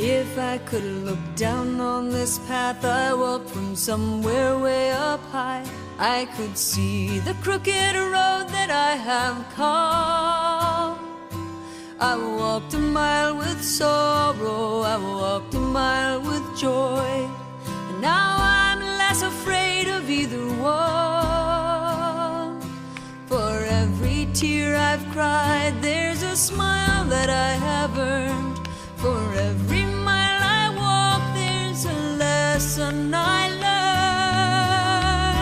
If I could look down on this path I walk from somewhere way up high, I could see the crooked road that I have come. I walked a mile with sorrow, I walked a mile with joy, and now I'm less afraid of either one. For every tear I've cried, there's a smile that I have earned. For every mile I walk, there's a lesson I learn.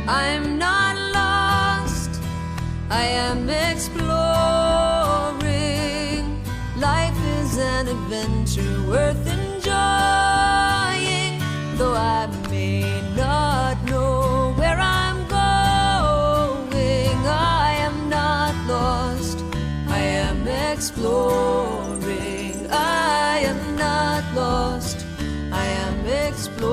I'm not lost, I am exploring. Life is an adventure worth enjoying. Though I may not know where I'm going, I am not lost, I am exploring. I am not lost, I am exploring.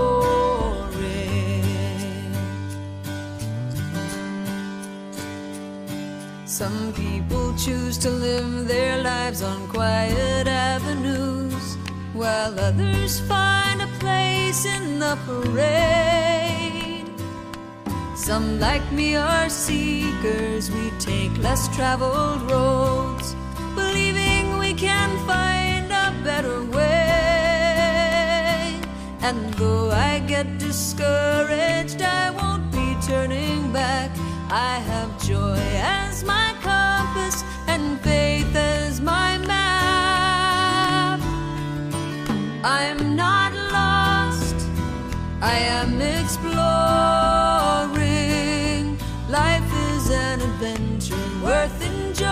Some people choose to live their lives on quiet avenues, while others find a place in the parade. Some like me are seekers, we take less traveled roads, believing we can find a better way. And though I get discouraged, I won't be turning back. I have joy as my compass and faith as my map. I'm not lost, I am exploring. Life is an adventure worth enjoying.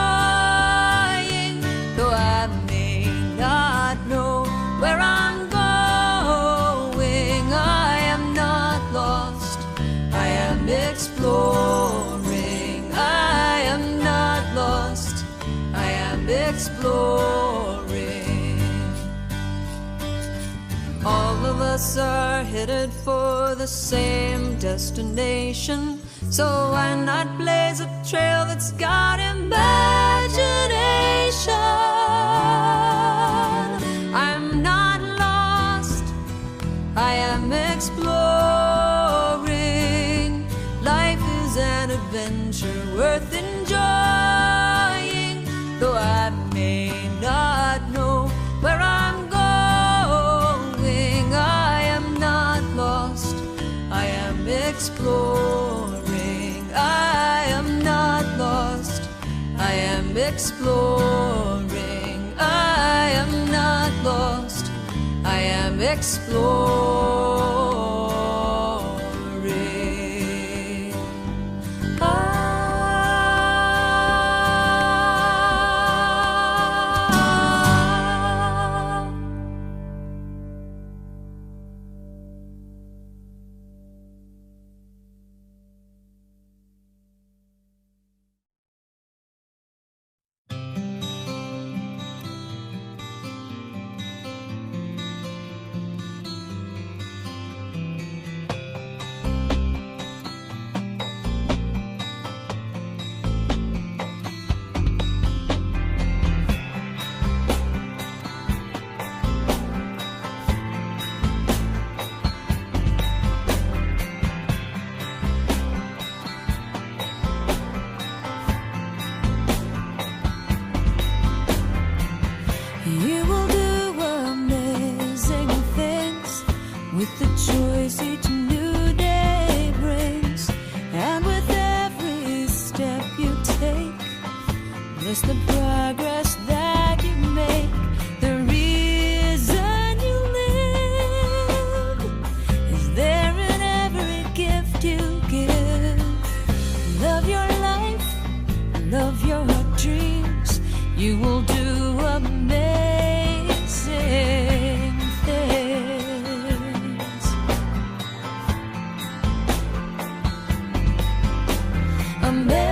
Though I may not know where I'm going, I am not lost, I am exploring. I am not lost, I am exploring. All of us are headed for the same destination, so why not blaze a trail that's got imagination? I'm not lost, I am exploring. Life is an adventure worth enjoying. Though I may not know where I'm going, I am not lost, I am exploring. I am not lost, I am exploring. I am not lost, I am exploring. You will do amazing things with the choice each new day brings. And with every step you take, bless the progress that you make. The reason you live is there in every gift you give. Love your life, love your dreams. You will do amazing things. Amazing,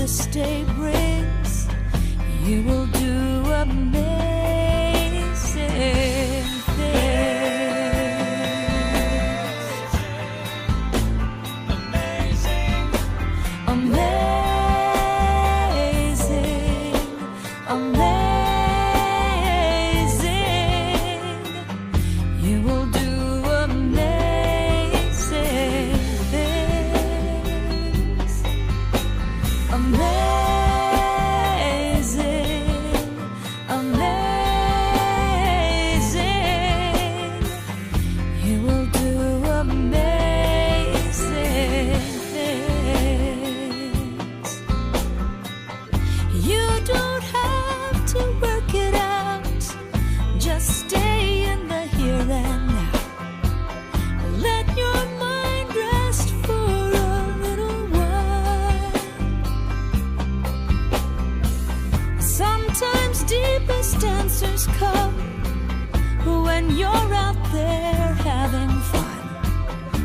this day brings, you will do amazing things. Amazing, amazing. You will do amazing things. Amazing, amazing. You will do amazing things. You don't have to work it out. Just stay in the here and now. Let your mind rest for a little while. Sometimes deepest answers come when you're out there having fun.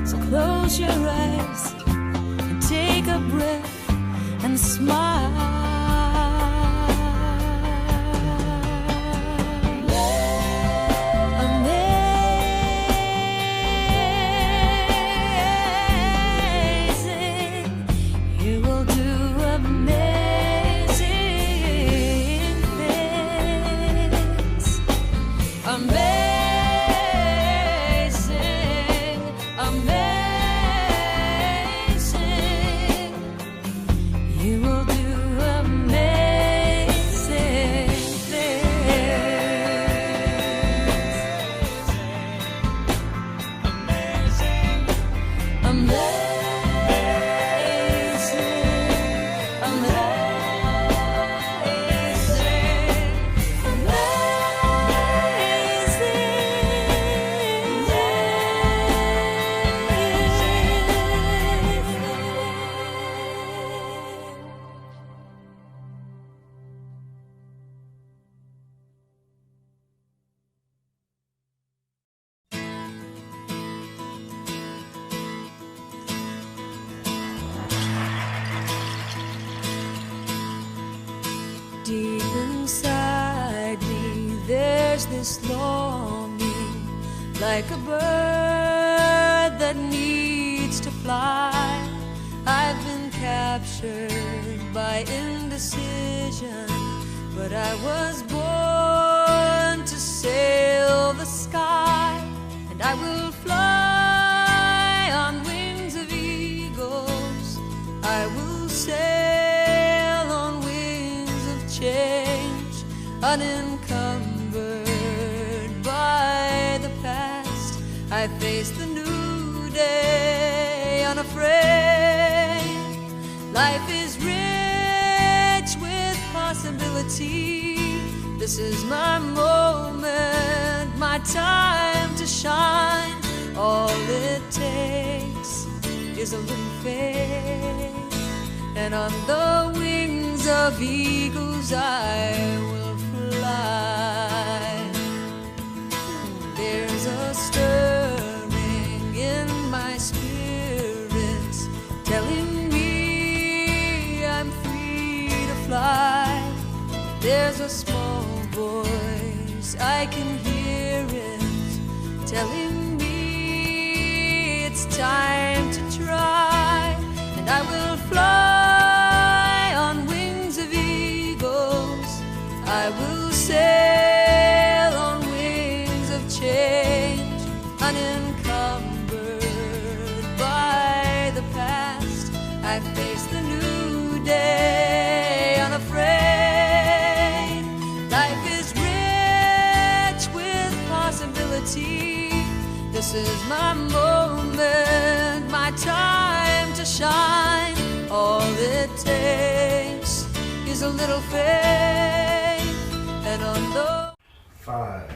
So close your eyes and take a breath and smile. Amazing, you will do amazing things. Amazing, amazing. You will do amazing things. Amazing, deep inside me, there's this longing, like a bird that needs to fly. I've been captured by indecision, but I was born to sail the sky, and I will fly on wings of eagles. I will sail on wings of change, unencumbered by the past. I face the new day unafraid. Life is rich with possibility. This is my moment, my time to shine. All it takes is a little faith, and on the wings of eagles I will fly. There's a stirring in my spirit, telling me I'm free to fly. There's a small voice, I can hear it, telling me it's time to try. And I will fly on wings of eagles. I will sail on wings of change, unencumbered by the past. I face the new day unafraid. Life is rich with possibility. This is my moment, my time to shine. All it takes is a little faith, and on the 5,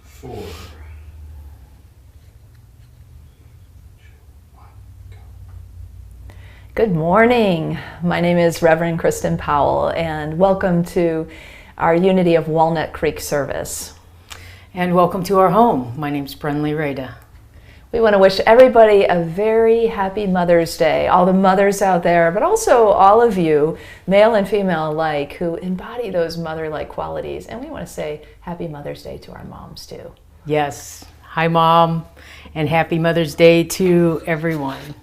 4, 2, 1, go. Good morning. My name is Reverend Kristen Powell, and welcome to our Unity of Walnut Creek service. And welcome to our home. My name's Brenly Rada. We want to wish everybody a very happy Mother's Day, all the mothers out there, but also all of you, male and female alike, who embody those mother-like qualities. And we want to say happy Mother's Day to our moms too. Yes. Hi, Mom, and happy Mother's Day to everyone.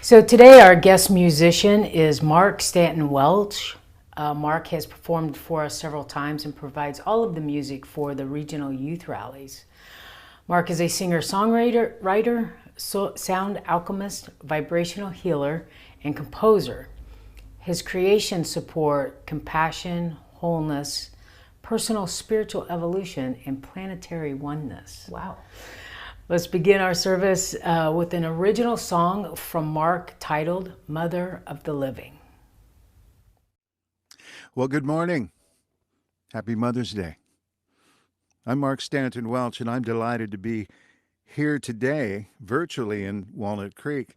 So today our guest musician is Mark Stanton Welch. Mark has performed for us several times and provides all of the music for the regional youth rallies. Mark is a singer-songwriter, sound alchemist, vibrational healer, and composer. His creations support compassion, wholeness, personal spiritual evolution, and planetary oneness. Wow. Let's begin our service with an original song from Mark titled Mother of the Living. Well, good morning. Happy Mother's Day. I'm Mark Stanton Welch, and I'm delighted to be here today, virtually in Walnut Creek,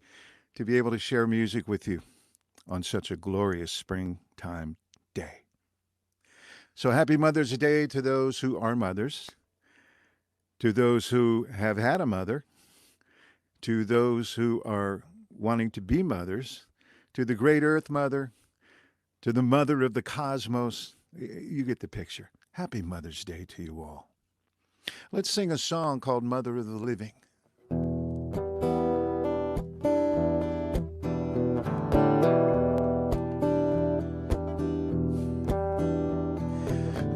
to be able to share music with you on such a glorious springtime day. So happy Mother's Day to those who are mothers, to those who have had a mother, to those who are wanting to be mothers, to the great Earth Mother, to the Mother of the Cosmos. You get the picture. Happy Mother's Day to you all. Let's sing a song called Mother of the Living.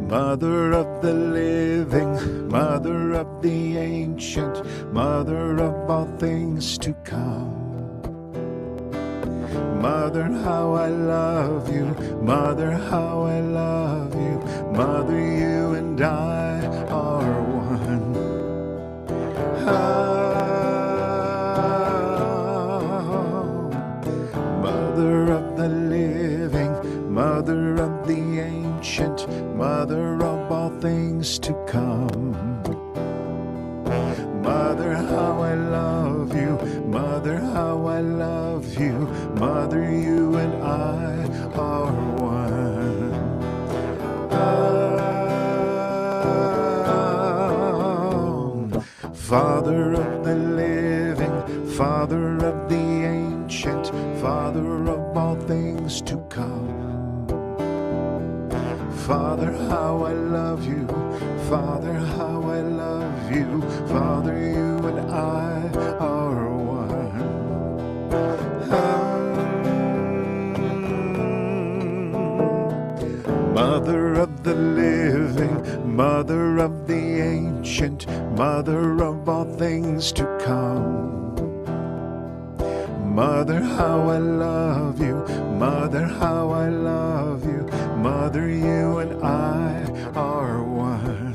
Mother of the living, Mother of the ancient, Mother of all things to come. Mother, how I love you, Mother, how I love you, Mother, you and I are one. Mother of the living, Mother of the ancient, Mother of all things to come. Mother, how I love you, Mother, how I love you, Mother, you and I are one. Father of the living, Father of the ancient, Father of all things to come. Father, how I love you, Father, how I love you, Father, you and I are one. Mother of the living, Mother of the ancient, Mother of all things to come. Mother, how I love you, Mother, how I love you, Mother, you and I are one.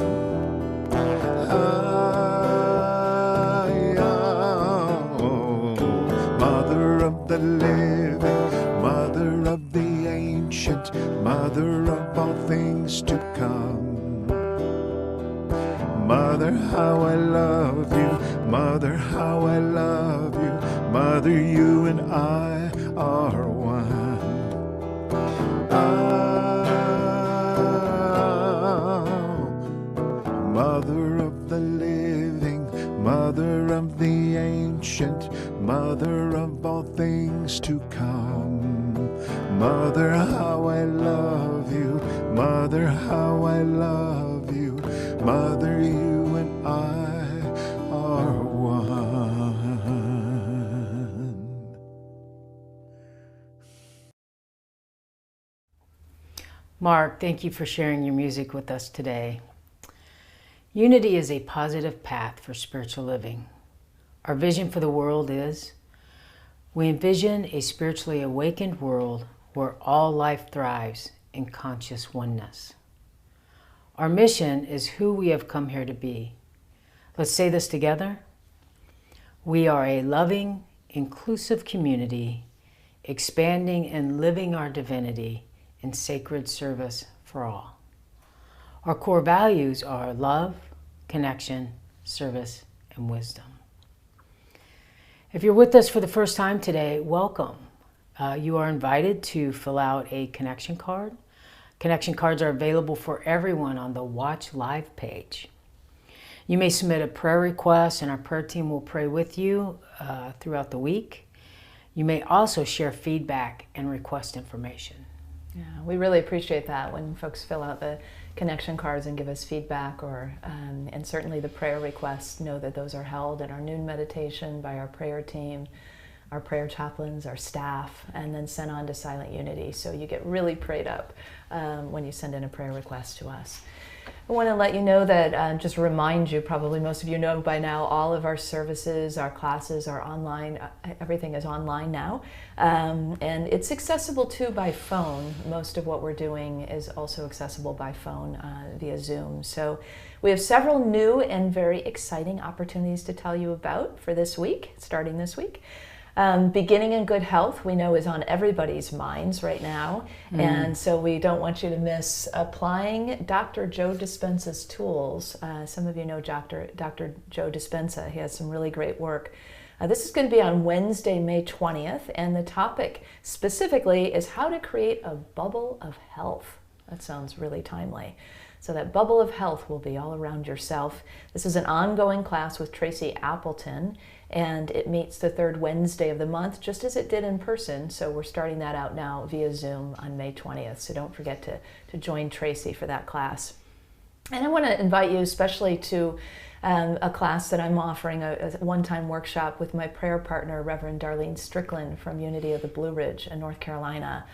Mother of the living, Mother of the ancient, Mother of all things to come. Mother, how I love you, Mother, how I love you, Mother, you and I are one. Mother of the living, Mother of the ancient, Mother of all things to come. Mother, how I love you, Mother, how I love you, Mother, you and I are one. Mark, thank you for sharing your music with us today. Unity is a positive path for spiritual living. Our vision for the world is, we envision a spiritually awakened world where all life thrives in conscious oneness. Our mission is who we have come here to be. Let's say this together. We are a loving, inclusive community, expanding and living our divinity in sacred service for all. Our core values are love, connection, service, and wisdom. If you're with us for the first time today, welcome. You are invited to fill out a connection card. Connection cards are available for everyone on the Watch Live page. You may submit a prayer request and our prayer team will pray with you throughout the week. You may also share feedback and request information. Yeah, we really appreciate that when folks fill out the connection cards and give us feedback, or and certainly the prayer requests. Know that those are held in our noon meditation by our prayer team, our prayer chaplains, our staff, and then sent on to Silent Unity. So you get really prayed up when you send in a prayer request to us. I want to let you know that, just remind you, probably most of you know by now, all of our services, our classes are online. Everything is online now. And it's accessible too by phone. Most of what we're doing is also accessible by phone via Zoom. So we have several new and very exciting opportunities to tell you about for this week, starting this week. Beginning in good health, we know, is on everybody's minds right now. And so we don't want you to miss applying Dr. Joe Dispenza's tools. Some of you know Dr. Joe Dispenza. He has some really great work. This is going to be on Wednesday, May 20th, and the topic specifically is how to create a bubble of health. That sounds really timely. So that bubble of health will be all around yourself. This is an ongoing class with Tracy Appleton, and it meets the third Wednesday of the month, just as it did in person. So we're starting that out now via Zoom on May 20th. So don't forget to join Tracy for that class. And I want to invite you especially to a class that I'm offering, a one-time workshop with my prayer partner, Reverend Darlene Strickland from Unity of the Blue Ridge in North Carolina.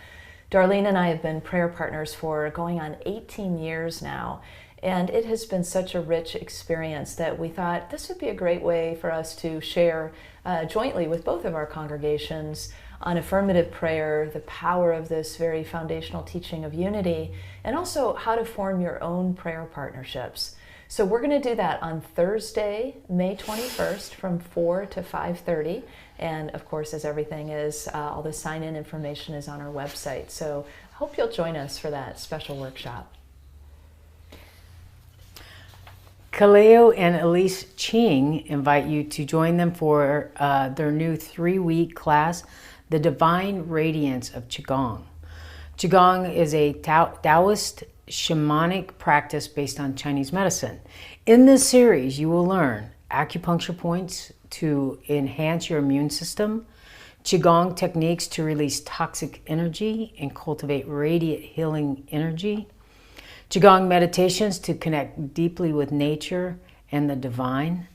Darlene and I have been prayer partners for going on 18 years now, and it has been such a rich experience that we thought this would be a great way for us to share jointly with both of our congregations on affirmative prayer, the power of this very foundational teaching of unity, and also how to form your own prayer partnerships. So we're going to do that on Thursday, May 21st from 4 to 5:30. And of course, as everything is, all the sign-in information is on our website. So I hope you'll join us for that special workshop. Kaleo and Elise Ching invite you to join them for their new 3-week class, The Divine Radiance of Qigong. Qigong is a Taoist shamanic practice based on Chinese medicine. In this series, you will learn acupuncture points to enhance your immune system, Qigong techniques to release toxic energy and cultivate radiant healing energy, Qigong meditations to connect deeply with nature and the divine.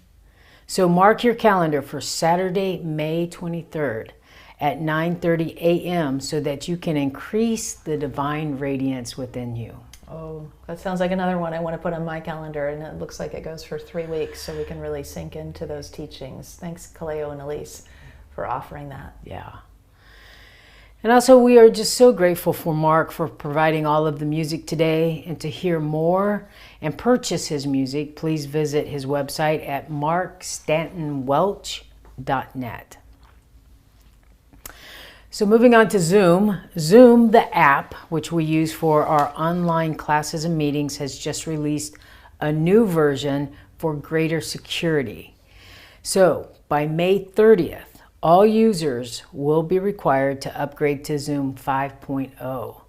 So mark your calendar for Saturday, May 23rd at 9:30 a.m. so that you can increase the divine radiance within you. Oh, that sounds like another one I want to put on my calendar, and it looks like it goes for 3 weeks, so we can really sink into those teachings. Thanks, Kaleo and Elise, for offering that. Yeah. And also, we are just so grateful for Mark for providing all of the music today. And to hear more and purchase his music, please visit his website at markstantonwelch.net. So moving on to Zoom. Zoom, the app, which we use for our online classes and meetings, has just released a new version for greater security. So by May 30th, all users will be required to upgrade to Zoom 5.0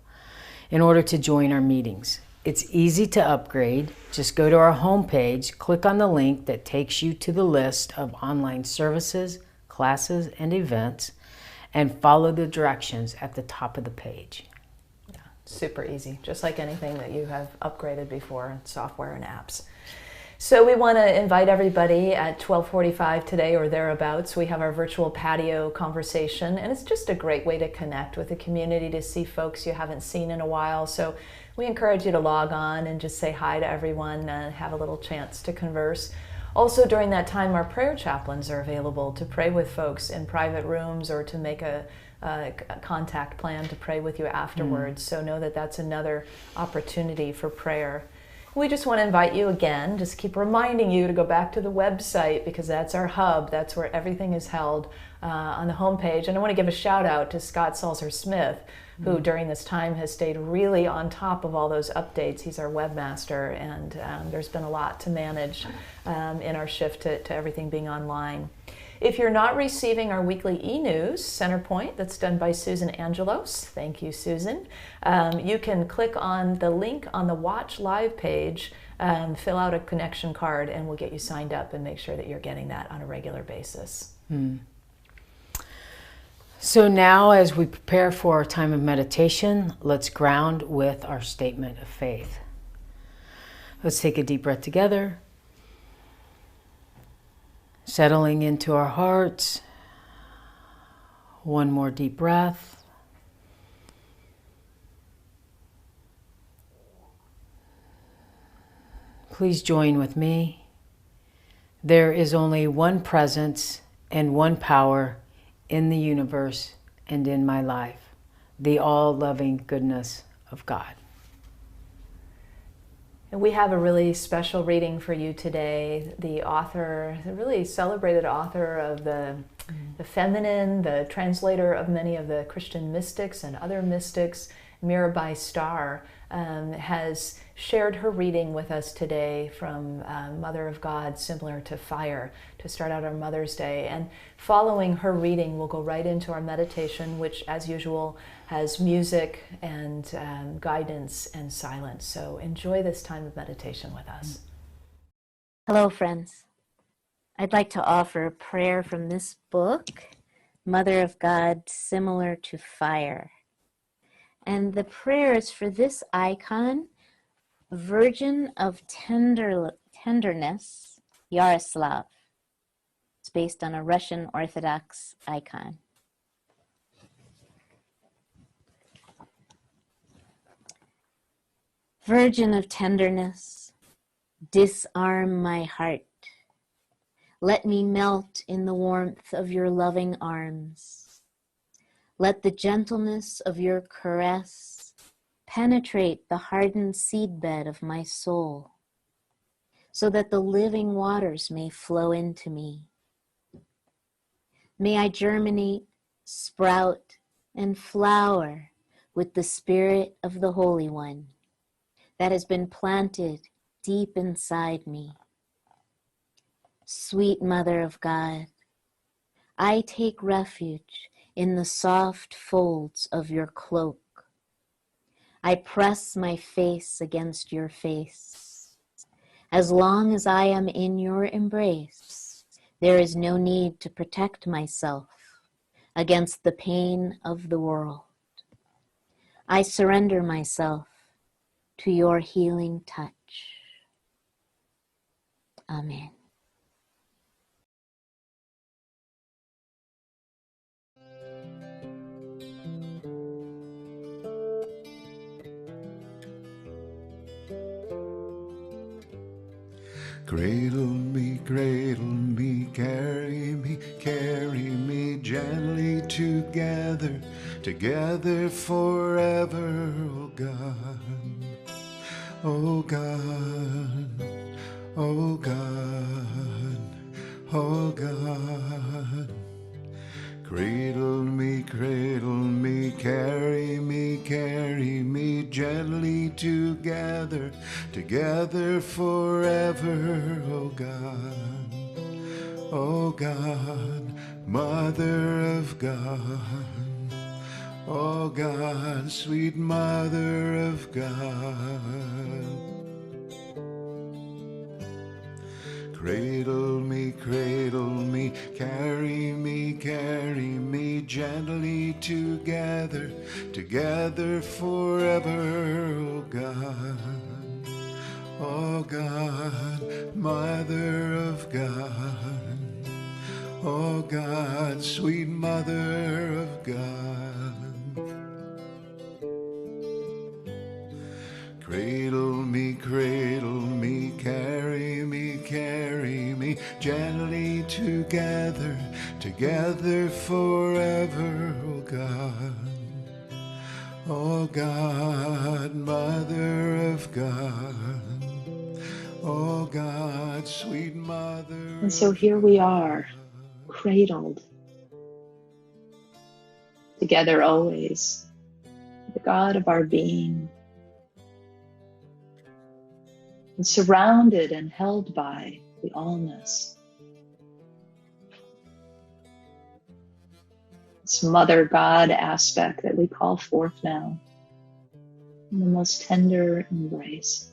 in order to join our meetings. It's easy to upgrade. Just go to our homepage, click on the link that takes you to the list of online services, classes, and events, and follow the directions at the top of the page. Yeah, super easy, just like anything that you have upgraded before, software and apps. So we want to invite everybody at 12:45 today or thereabouts. We have our virtual patio conversation, and it's just a great way to connect with the community, to see folks you haven't seen in a while. So we encourage you to log on and just say hi to everyone and have a little chance to converse. Also, during that time, our prayer chaplains are available to pray with folks in private rooms or to make a contact plan to pray with you afterwards. So know that that's another opportunity for prayer. We just want to invite you again, just keep reminding you to go back to the website, because that's our hub. That's where everything is held on the homepage. And I want to give a shout out to Scott Salzer-Smith, who during this time has stayed really on top of all those updates. He's our webmaster, and there's been a lot to manage in our shift to everything being online. If you're not receiving our weekly e-news, Centerpoint, that's done by Susan Angelos, thank you, Susan, you can click on the link on the Watch Live page, fill out a connection card, and we'll get you signed up and make sure that you're getting that on a regular basis. So now, as we prepare for our time of meditation, let's ground with our statement of faith. Let's take a deep breath together, settling into our hearts. One more deep breath. Please join with me. There is only one presence and one power in the universe and in my life, the all-loving goodness of God. And we have a really special reading for you today. The author, the really celebrated author of the feminine, the translator of many of the Christian mystics and other mystics, Mirabai Starr, has shared her reading with us today from Mother of God, Similar to Fire, to start out our Mother's Day. And following her reading, we'll go right into our meditation, which, as usual, has music and guidance and silence. So enjoy this time of meditation with us. Hello, friends. I'd like to offer a prayer from this book, Mother of God, Similar to Fire. And the prayer is for this icon, Virgin of Tenderness, Yaroslav. It's based on a Russian Orthodox icon. Virgin of Tenderness, disarm my heart. Let me melt in the warmth of your loving arms. Let the gentleness of your caress penetrate the hardened seedbed of my soul, so that the living waters may flow into me. May I germinate, sprout, and flower with the Spirit of the Holy One that has been planted deep inside me. Sweet Mother of God, I take refuge in the soft folds of your cloak. I press my face against your face. As long as I am in your embrace, there is no need to protect myself against the pain of the world. I surrender myself to your healing touch. Amen. Cradle me, carry me gently together, together forever, oh God, oh God, oh God, oh God. Cradle me, carry me gently together, together forever, oh God, oh God, Mother of God, oh God, sweet Mother of God. Cradle me, carry me gently together, together forever, oh God, oh God, Mother of God, oh God, sweet Mother of God. Cradle me, carry me gently together, together forever, oh God, oh God, Mother of God, oh God, sweet Mother. And so here we are, cradled together always, the God of our being, and surrounded and held by the allness. This mother God aspect that we call forth now in the most tender embrace.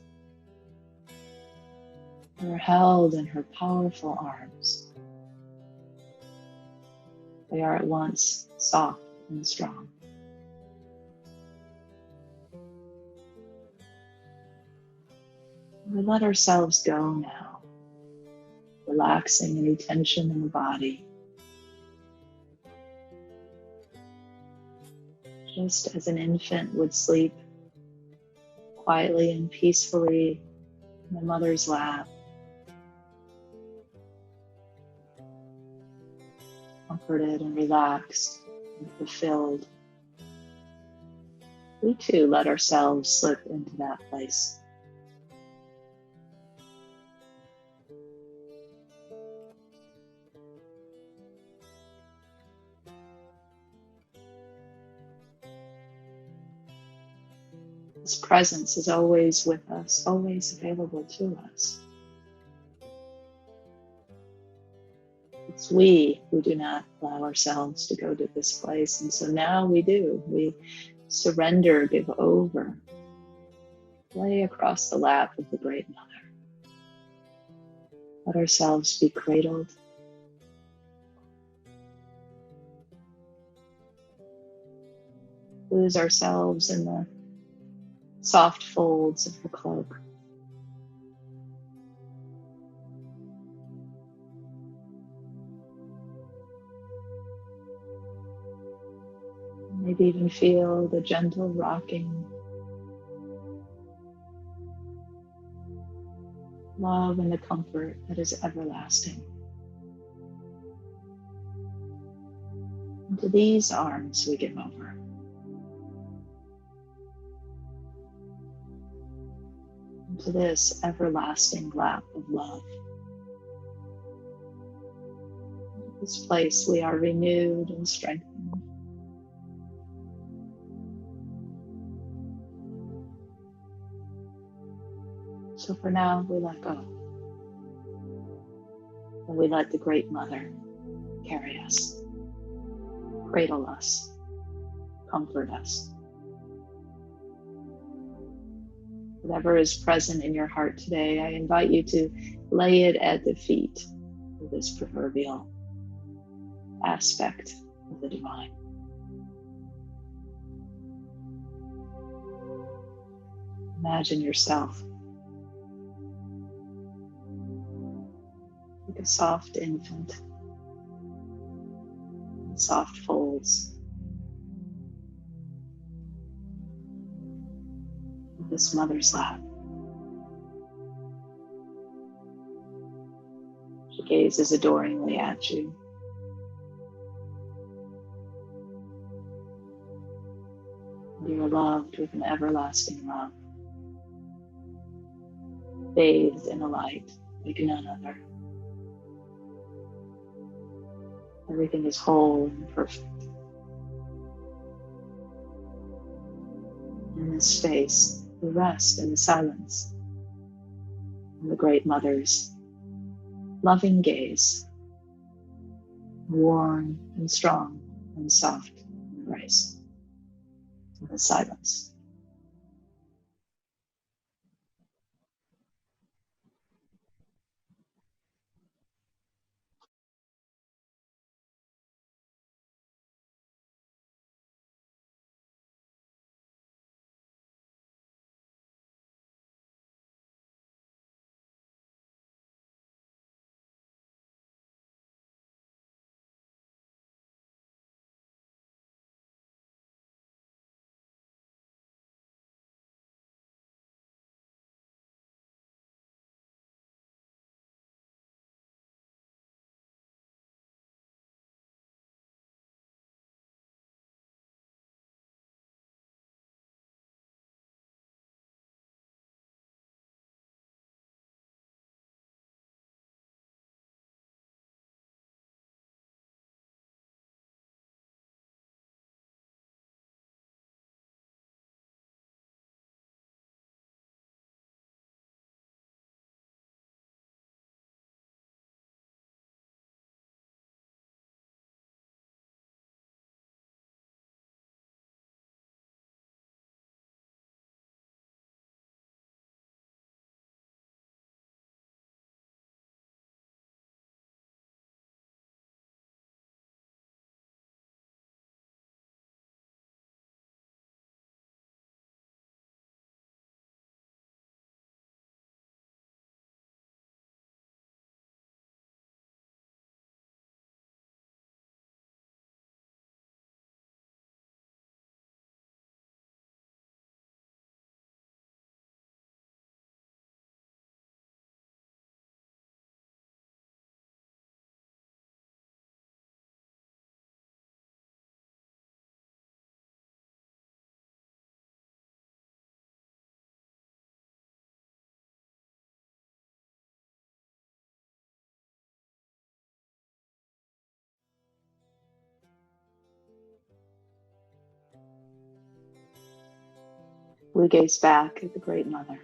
We're held in her powerful arms. They are at once soft and strong. We let ourselves go now, relaxing any tension in the body. Just as an infant would sleep quietly and peacefully in the mother's lap, comforted and relaxed and fulfilled. We too let ourselves slip into that place. His presence is always with us, always available to us. It's we who do not allow ourselves to go to this place, and so now we do. We surrender, give over, lay across the lap of the Great Mother. Let ourselves be cradled. Lose ourselves in the soft folds of her cloak. Maybe even feel the gentle rocking, love and the comfort that is everlasting. Into these arms we give over. Into this everlasting lap of love. In this place we are renewed and strengthened. So for now, we let go. And we let the Great Mother carry us, cradle us, comfort us. Whatever is present in your heart today, I invite you to lay it at the feet of this proverbial aspect of the divine. Imagine yourself like a soft infant in soft folds of this mother's lap. She gazes adoringly at you. You are loved with an everlasting love, bathed in a light like none other. Everything is whole and perfect. In this space, we rest in the silence and the Great Mother's loving gaze, warm and strong and soft embrace. In the silence. We gaze back at the Great Mother,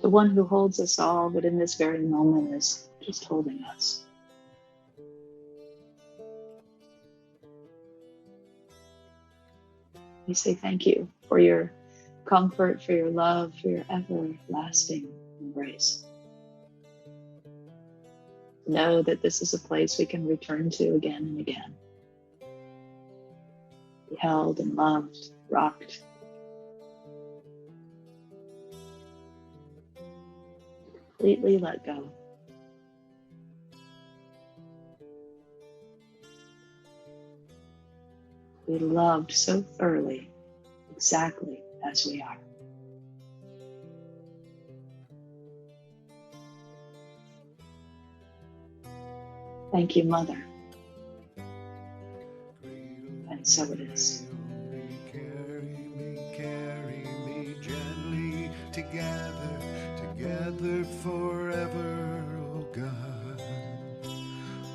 the one who holds us all, but in this very moment is just holding us. We say thank you for your comfort, for your love, for your everlasting embrace. Know that this is a place we can return to again and again. Be held and loved, rocked. Completely let go. We loved so thoroughly, exactly as we are. Thank you, Mother. And so it is. Carry me gently together forever, oh God.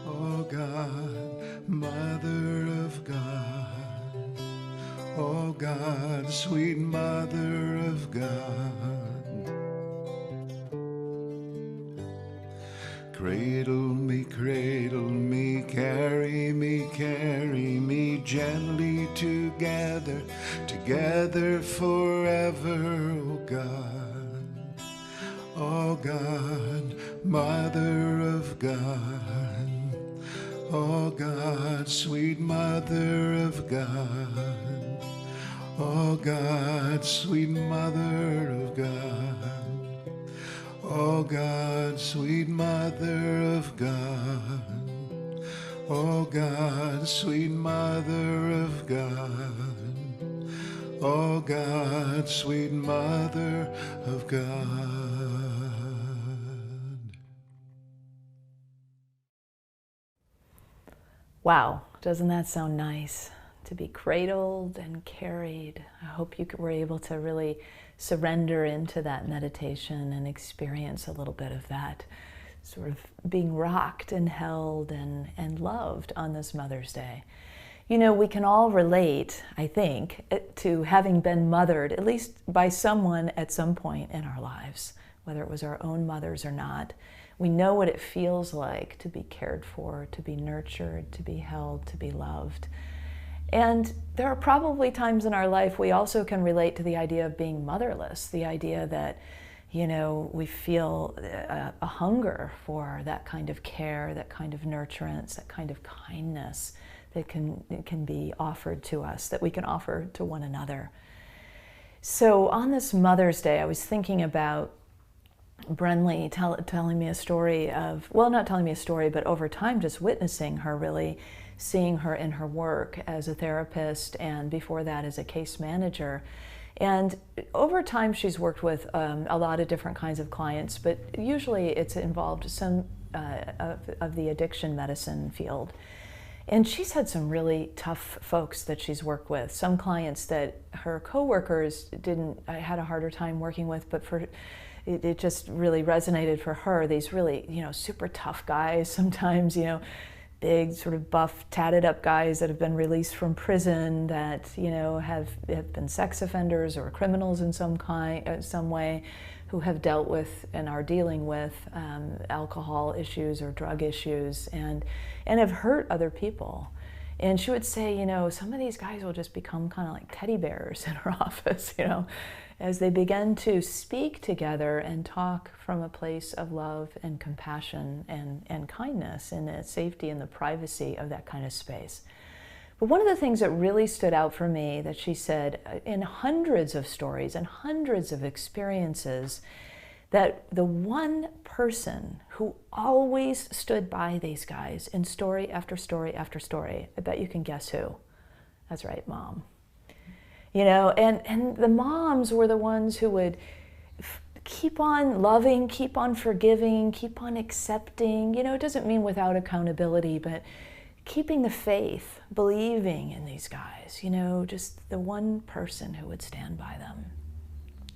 Oh God, Mother of God. Oh God, sweet Mother of God. Cradle me, carry me gently together forever, oh God. Oh God, Mother of God. Oh God, sweet Mother of God. Oh God, sweet Mother of God. Oh God, sweet Mother of God. Oh God, sweet Mother of God. Oh God, sweet Mother of God. Wow, doesn't that sound nice? To be cradled and carried. I hope you were able to really surrender into that meditation and experience a little bit of that sort of being rocked and held and loved on this Mother's Day. You know, we can all relate, I think, to having been mothered, at least by someone at some point in our lives, whether it was our own mothers or not. We know what it feels like to be cared for, to be nurtured, to be held, to be loved. And there are probably times in our life we also can relate to the idea of being motherless, the idea that, you know, we feel a hunger for that kind of care, that kind of nurturance, that kind of kindness that can be offered to us, that we can offer to one another. So on this Mother's Day, I was thinking about Brenly telling me a story of, well, not telling me a story, but over time just witnessing her, really seeing her in her work as a therapist and before that as a case manager. And over time she's worked with a lot of different kinds of clients, but usually it's involved some of the addiction medicine field. And she's had some really tough folks that she's worked with. Some clients that her coworkers had a harder time working with, but it just really resonated for her. These really, you know, super tough guys, sometimes, you know, big sort of buff, tatted up guys that have been released from prison that, you know, have been sex offenders or criminals in some way, who have dealt with and are dealing with alcohol issues or drug issues and have hurt other people. And she would say, you know, some of these guys will just become kind of like teddy bears in her office, you know, as they begin to speak together and talk from a place of love and compassion and kindness and the safety and the privacy of that kind of space. But one of the things that really stood out for me that she said in hundreds of stories and hundreds of experiences, that the one person who always stood by these guys in story after story after story, I bet you can guess who. That's right, Mom. You know, and the moms were the ones who would keep on loving, keep on forgiving, keep on accepting. You know, it doesn't mean without accountability, but keeping the faith, believing in these guys, you know, just the one person who would stand by them.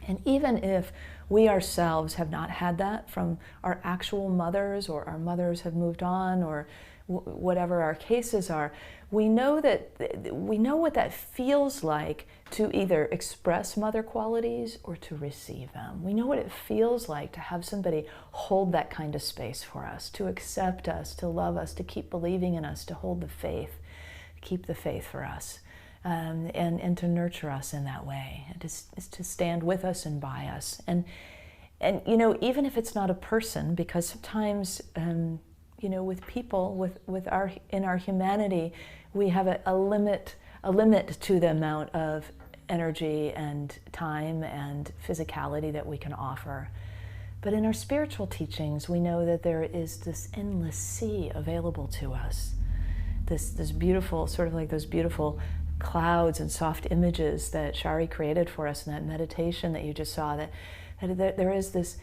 And even if we ourselves have not had that from our actual mothers, or our mothers have moved on, or whatever our cases are, we know what that feels like to either express mother qualities or to receive them. We know what it feels like to have somebody hold that kind of space for us, to accept us, to love us, to keep believing in us, to hold the faith, keep the faith for us, and to nurture us in that way, and to stand with us and by us. And you know, even if it's not a person, because sometimes you know, with people, in our humanity, we have a limit to the amount of energy and time and physicality that we can offer. But in our spiritual teachings, we know that there is this endless sea available to us. This beautiful, sort of like those beautiful clouds and soft images that Shari created for us in that meditation that you just saw, that there is this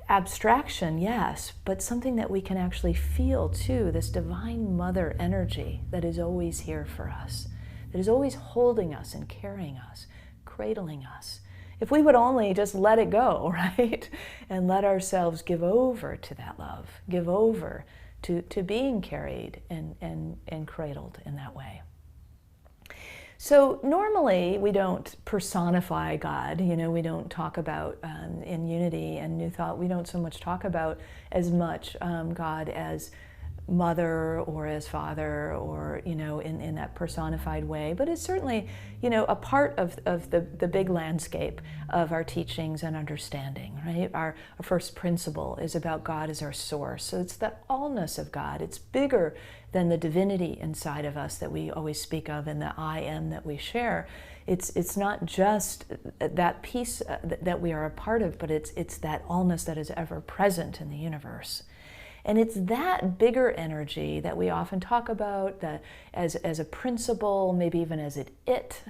abstraction, yes, but something that we can actually feel too, this divine mother energy that is always here for us, that is always holding us and carrying us, cradling us. If we would only just let it go, right? And let ourselves give over to that love, give over to being carried and cradled in that way. So normally we don't personify God, you know, we don't talk about, in Unity and New Thought, we don't so much talk about as much God as mother or as father, or, you know, in that personified way. But it's certainly, you know, a part of the big landscape of our teachings and understanding, right? Our first principle is about God as our source. So it's the allness of God. It's bigger than the divinity inside of us that we always speak of and the I am that we share. It's not just that piece that we are a part of, but it's that allness that is ever present in the universe. And it's that bigger energy that we often talk about as a principle, maybe even as it.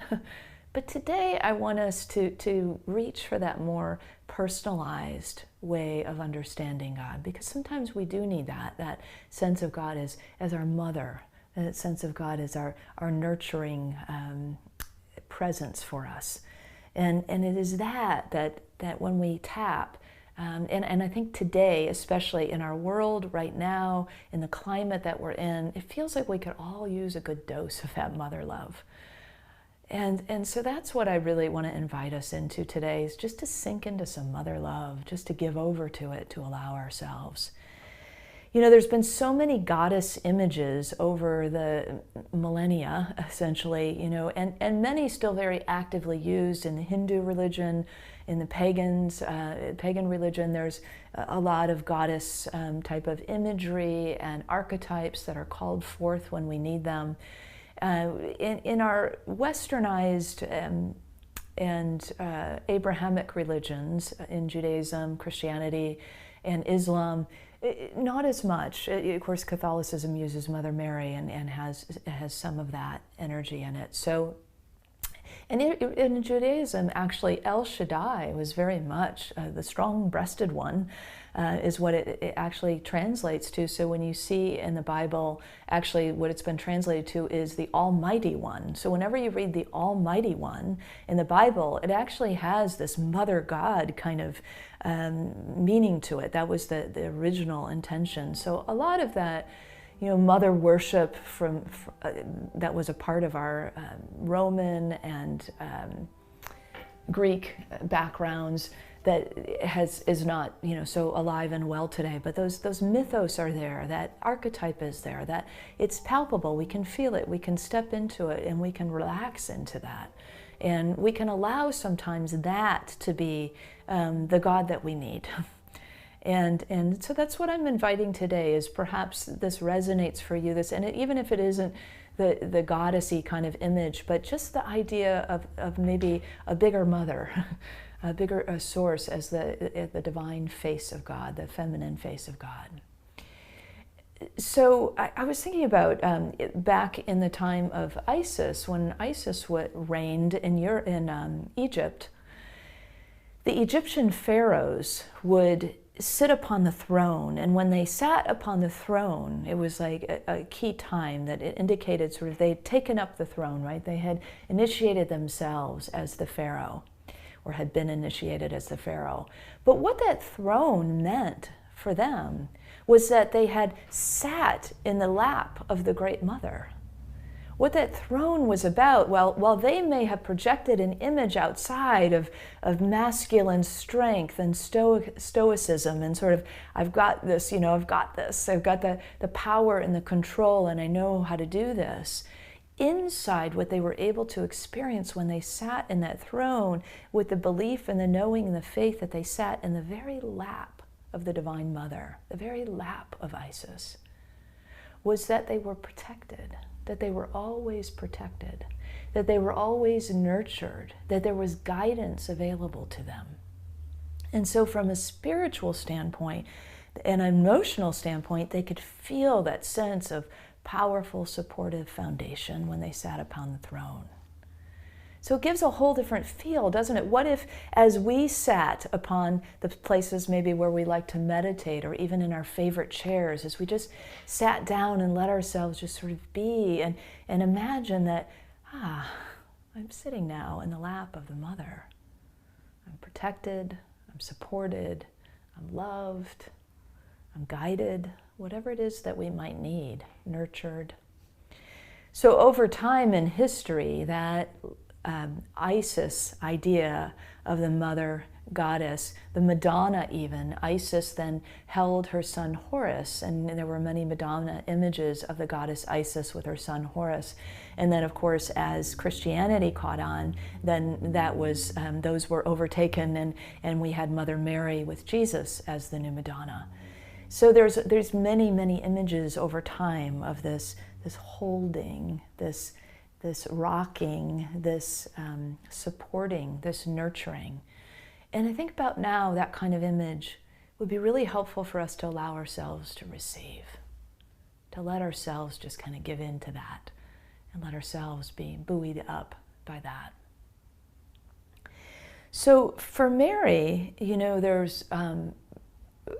But today I want us to reach for that more personalized way of understanding God, because sometimes we do need that sense of God as our mother, that sense of God as our nurturing presence for us. And it is that when we tap, and I think today, especially in our world right now, in the climate that we're in, it feels like we could all use a good dose of that mother love. And so that's what I really want to invite us into today, is just to sink into some mother love, just to give over to it, to allow ourselves. You know, there's been so many goddess images over the millennia, essentially, you know, and many still very actively used in the Hindu religion, in the pagan religion. There's a lot of goddess type of imagery and archetypes that are called forth when we need them. In our westernized and Abrahamic religions, in Judaism, Christianity, and Islam, not as much. Of course, Catholicism uses Mother Mary and has some of that energy in it. So, and in Judaism, actually, El Shaddai was very much the strong-breasted one, is what it actually translates to. So when you see in the Bible, actually what it's been translated to is the Almighty One. So whenever you read the Almighty One in the Bible, it actually has this Mother God kind of meaning to it. That was the original intention. So a lot of that, you know, mother worship that was a part of our Roman and Greek backgrounds that is not, you know, so alive and well today. But those mythos are there. That archetype is there. That it's palpable. We can feel it. We can step into it, and we can relax into that, and we can allow sometimes that to be the God that we need. And so that's what I'm inviting today, is perhaps this resonates for you, and even if it isn't the goddessy kind of image, but just the idea of maybe a bigger mother, a bigger source as the divine face of God, the feminine face of God. So I was thinking about back in the time of Isis, when Isis reigned in Egypt, the Egyptian pharaohs would sit upon the throne, and when they sat upon the throne, it was like a key time that it indicated sort of they'd taken up the throne, right? They had initiated themselves as the pharaoh, or had been initiated as the pharaoh. But what that throne meant for them was that they had sat in the lap of the Great Mother. What that throne was about, well, while they may have projected an image outside of masculine strength and stoicism and sort of, I've got this, I've got this, I've got the power and the control and I know how to do this. Inside, what they were able to experience when they sat in that throne with the belief and the knowing and the faith that they sat in the very lap of the Divine Mother, the very lap of Isis, was that they were protected, that they were always protected, that they were always nurtured, that there was guidance available to them. And so from a spiritual standpoint, an emotional standpoint, they could feel that sense of powerful, supportive foundation when they sat upon the throne. So it gives a whole different feel, doesn't it? What if, as we sat upon the places maybe where we like to meditate, or even in our favorite chairs, as we just sat down and let ourselves just sort of be and imagine that, I'm sitting now in the lap of the Mother. I'm protected, I'm supported, I'm loved, I'm guided, whatever it is that we might need, nurtured. So over time in history, that Isis idea of the mother goddess, the Madonna even, Isis then held her son Horus, and there were many Madonna images of the goddess Isis with her son Horus. And then of course as Christianity caught on, then that was, those were overtaken, and we had Mother Mary with Jesus as the new Madonna. So there's many images over time of this holding, this rocking, this supporting, this nurturing. And I think about now that kind of image would be really helpful for us to allow ourselves to receive, to let ourselves just kind of give in to that and let ourselves be buoyed up by that. So for Mary, there's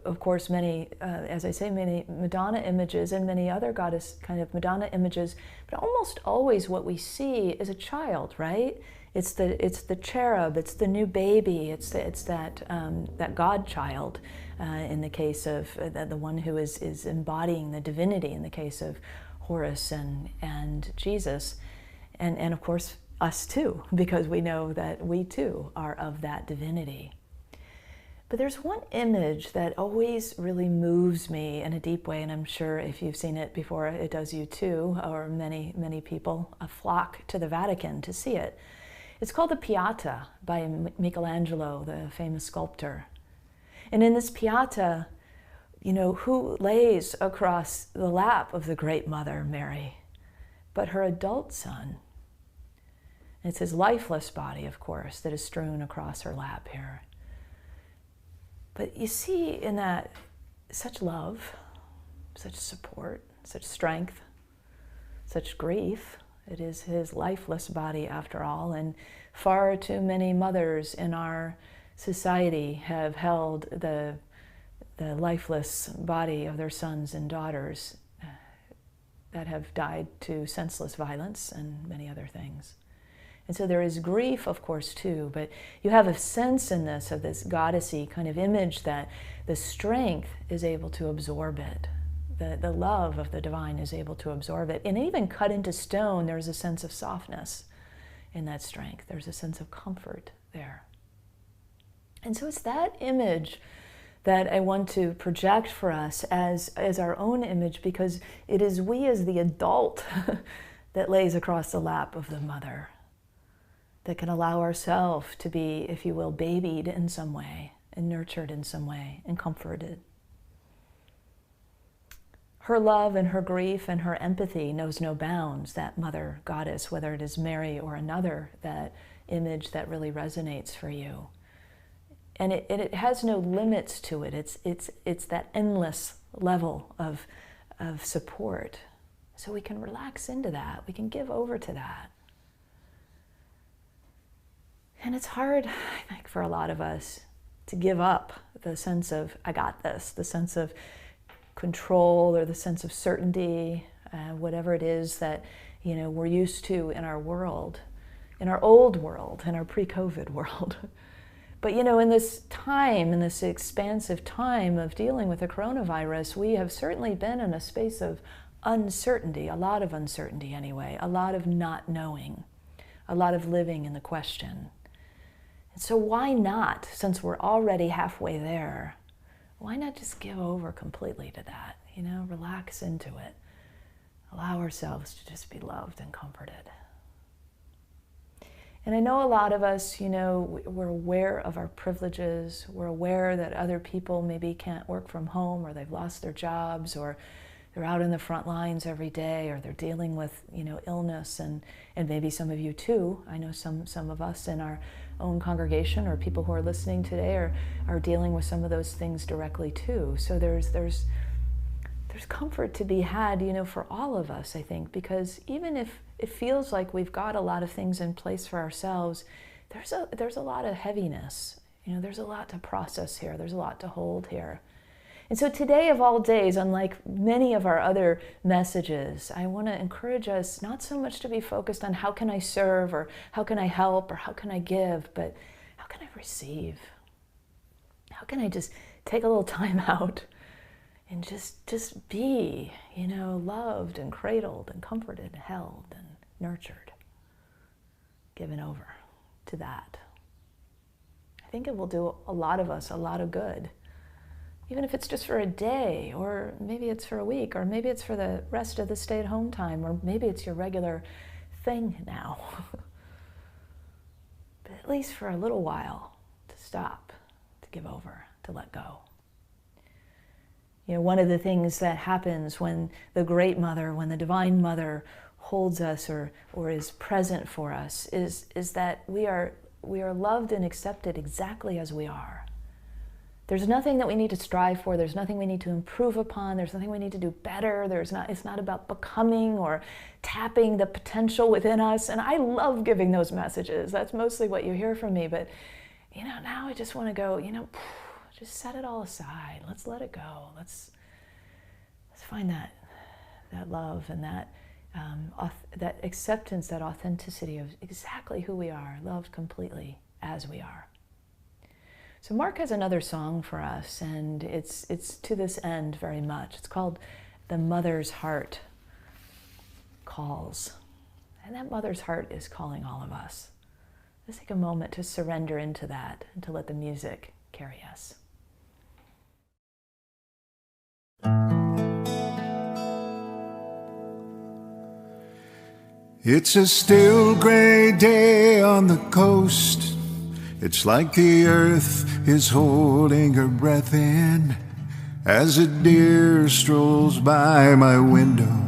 of course, many, as I say, many Madonna images and many other goddess kind of Madonna images, but almost always what we see is a child, right? It's the cherub, it's the new baby, it's that God child in the case of the one who is embodying the divinity in the case of Horus and Jesus, and of course us too, because we know that we too are of that divinity. But there's one image that always really moves me in a deep way, and I'm sure if you've seen it before, it does you too, or many people flock to the Vatican to see it. It's called the Pieta by Michelangelo, the famous sculptor. And in this Pieta, who lays across the lap of the Great Mother, Mary, but her adult son. It's his lifeless body, of course, that is strewn across her lap here. But you see in that such love, such support, such strength, such grief. It is his lifeless body after all, and far too many mothers in our society have held the lifeless body of their sons and daughters that have died to senseless violence and many other things. And so there is grief, of course, too, but you have a sense in this of this goddessy kind of image that the strength is able to absorb it. The love of the divine is able to absorb it. And even cut into stone, there's a sense of softness in that strength. There's a sense of comfort there. And so it's that image that I want to project for us as our own image, because it is we as the adult that lays across the lap of the mother, that can allow ourselves to be, if you will, babied in some way and nurtured in some way and comforted. Her love and her grief and her empathy knows no bounds, that mother goddess, whether it is Mary or another, that image that really resonates for you. And it has no limits to it. It's that endless level of support. So we can relax into that. We can give over to that. And it's hard, I think, for a lot of us to give up the sense of, I got this, the sense of control or the sense of certainty, whatever it is that we're used to in our world, in our old world, in our pre-COVID world. But you know, in this time, in this expansive time of dealing with the coronavirus, we have certainly been in a space of uncertainty, a lot of uncertainty anyway, a lot of not knowing, a lot of living in the question. And so why not, since we're already halfway there, why not just give over completely to that? You know, relax into it. Allow ourselves to just be loved and comforted. And I know a lot of us, you know, we're aware of our privileges. We're aware that other people maybe can't work from home, or they've lost their jobs, or they're out in the front lines every day, or they're dealing with, you know, illness, and maybe some of you too. I know some of us in our own congregation or people who are listening today are dealing with some of those things directly too. So there's comfort to be had, you know, for all of us, I think, because even if it feels like we've got a lot of things in place for ourselves, there's a lot of heaviness. You know, there's a lot to process here. There's a lot to hold here. And so today of all days, unlike many of our other messages, I want to encourage us not so much to be focused on how can I serve, or how can I help, or how can I give, but how can I receive? How can I just take a little time out and just be, you know, loved and cradled and comforted and held and nurtured, given over to that. I think it will do a lot of us a lot of good. Even if it's just for a day, or maybe it's for a week, or maybe it's for the rest of the stay-at-home time, or maybe it's your regular thing now. But at least for a little while, to stop, to give over, to let go. You know, one of the things that happens when the Great Mother, when the Divine Mother holds us or is present for us is that we are loved and accepted exactly as we are. There's nothing that we need to strive for. There's nothing we need to improve upon. There's nothing we need to do better. It's not about becoming or tapping the potential within us. And I love giving those messages. That's mostly what you hear from me. But, you know, now I just want to go, you know, just set it all aside. Let's let it go. Let's find that love and that acceptance, that authenticity of exactly who we are, loved completely as we are. So Mark has another song for us, and it's to this end very much. It's called "The Mother's Heart Calls," and that mother's heart is calling all of us. Let's take a moment to surrender into that and to let the music carry us. It's a still gray day on the coast. It's like the earth is holding her breath in as a deer strolls by my window.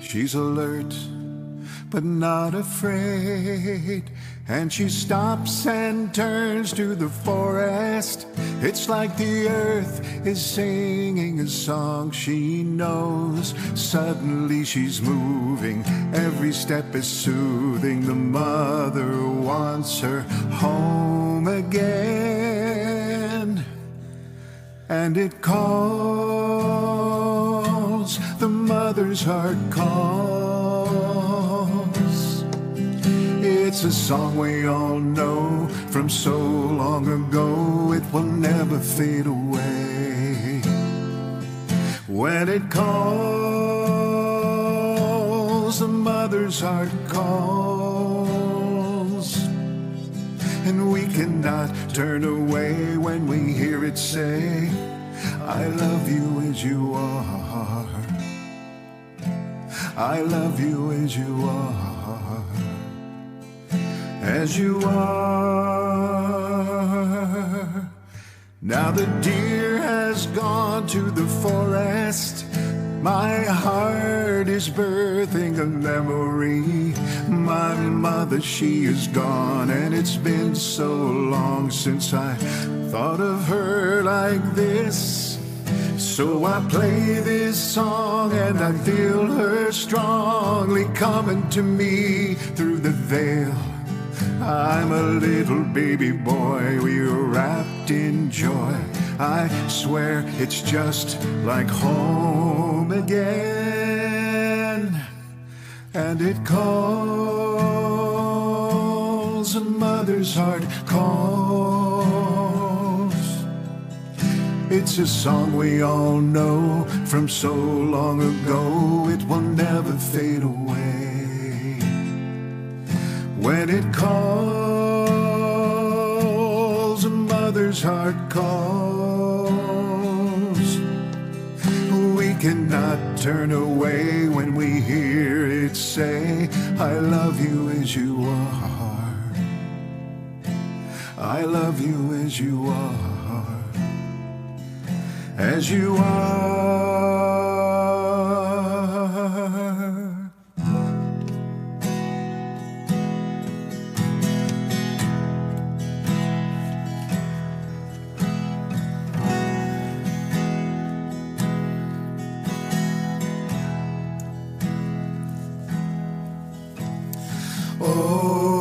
She's alert, but not afraid, and she stops and turns to the forest. It's like the earth is singing a song she knows. Suddenly she's moving, every step is soothing. The mother wants her home again, and it calls. The mother's heart calls. It's a song we all know from so long ago. It will never fade away. When it calls, the mother's heart calls, and we cannot turn away when we hear it say, I love you as you are. I love you as you are. As you are. Now the deer has gone to the forest. My heart is birthing a memory. My mother, she is gone, and it's been so long since I thought of her like this. So I play this song and I feel her strongly coming to me through the veil. I'm a little baby boy, we're wrapped in joy. I swear it's just like home again. And it calls, a mother's heart calls. It's a song we all know from so long ago. It will never fade away. When it calls, a mother's heart calls. We cannot turn away when we hear it say, I love you as you are. I love you as you are. As you are.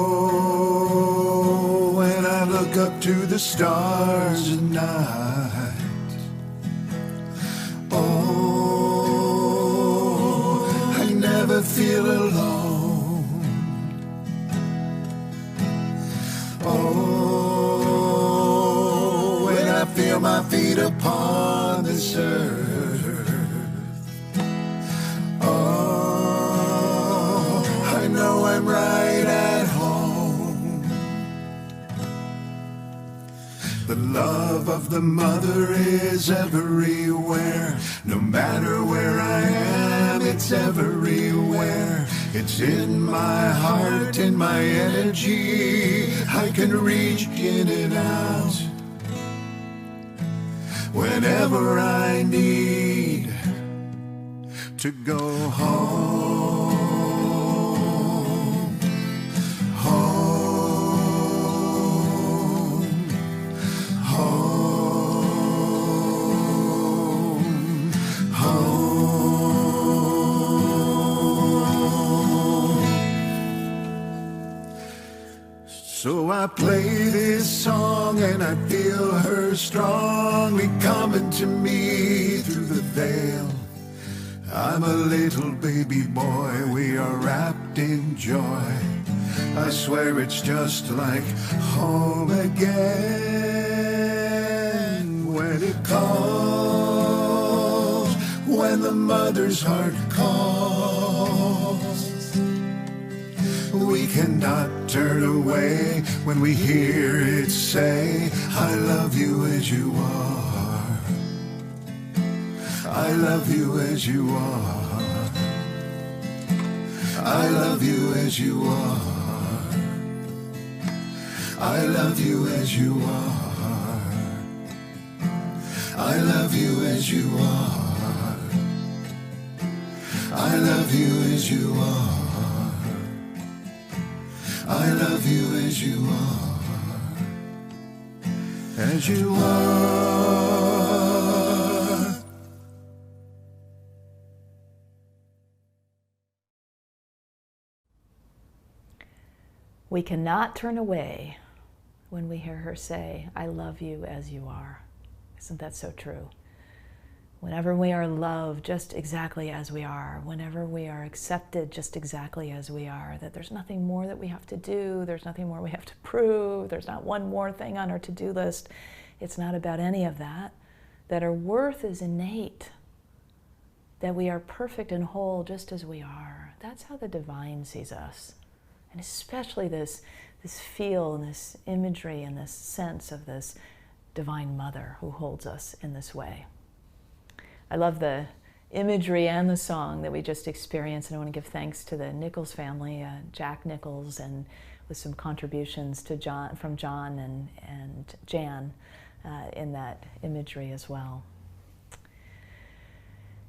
Oh, when I look up to the stars at night, oh, I never feel alone. Oh, when I feel my feet upon this earth, oh, I know I'm right at home. The love of the mother is everywhere. No matter where I am, it's everywhere. It's in my heart, in my energy. I can reach in and out whenever I need to go home, home, home, home. So I play this song and I feel her strongly coming to me through the veil. I'm a little baby boy, we are wrapped in joy. I swear it's just like home again. When it calls, when the mother's heart calls, we cannot turn away when we hear it say, I love you as you are. I love you as you are. I love you as you are. I love you as you are. I love you as you are. I love you as you are. I love you as you are. As you are. We cannot turn away when we hear her say, I love you as you are. Isn't that so true? Whenever we are loved just exactly as we are, whenever we are accepted just exactly as we are, that there's nothing more that we have to do, there's nothing more we have to prove, there's not one more thing on our to-do list. It's not about any of that. That our worth is innate, that we are perfect and whole just as we are. That's how the divine sees us. And especially this feel and this imagery and this sense of this divine mother who holds us in this way. I love the imagery and the song that we just experienced, and I want to give thanks to the Nichols family, Jack Nichols, and with some contributions to from John and Jan in that imagery as well.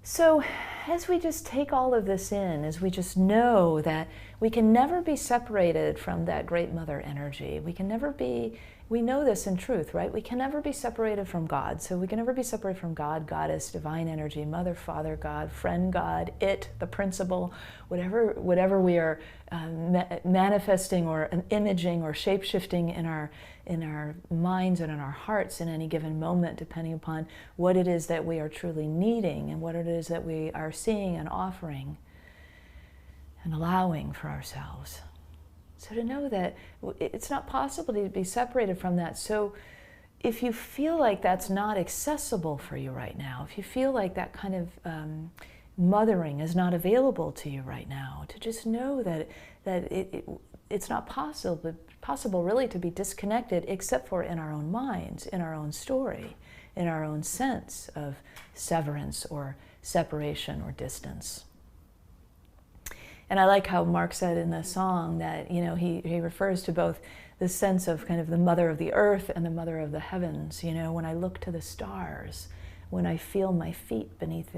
So as we just take all of this in, as we just know that we can never be separated from that great mother energy, we can never be, we know this in truth, right? We can never be separated from God. So we can never be separated from God, Goddess, divine energy, Mother, Father, God, friend, God, it, the principle, whatever we are manifesting or imaging or shape-shifting in our minds and in our hearts in any given moment, depending upon what it is that we are truly needing and what it is that we are seeing and offering and allowing for ourselves. So to know that it's not possible to be separated from that. So if you feel like that's not accessible for you right now, if you feel like that kind of mothering is not available to you right now, to just know that it's not possible really to be disconnected except for in our own minds, in our own story, in our own sense of severance or separation or distance. And I like how Mark said in the song that, you know, he refers to both the sense of kind of the mother of the earth and the mother of the heavens. You know, when I look to the stars, when I feel my feet beneath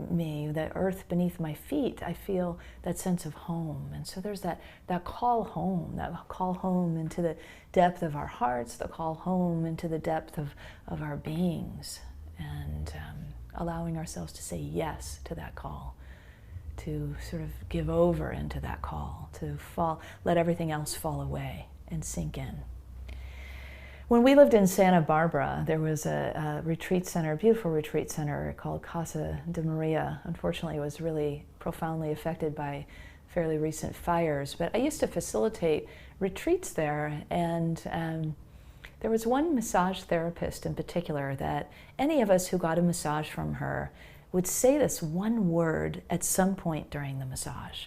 me, the earth beneath my feet, I feel that sense of home. And so there's that call home into the depth of our hearts, the call home into the depth of our beings, and allowing ourselves to say yes to that call, to sort of give over into that call, to let everything else fall away and sink in. When we lived in Santa Barbara, there was a retreat center, a beautiful retreat center called Casa de Maria. Unfortunately, it was really profoundly affected by fairly recent fires, but I used to facilitate retreats there, and there was one massage therapist in particular that any of us who got a massage from her would say this one word at some point during the massage.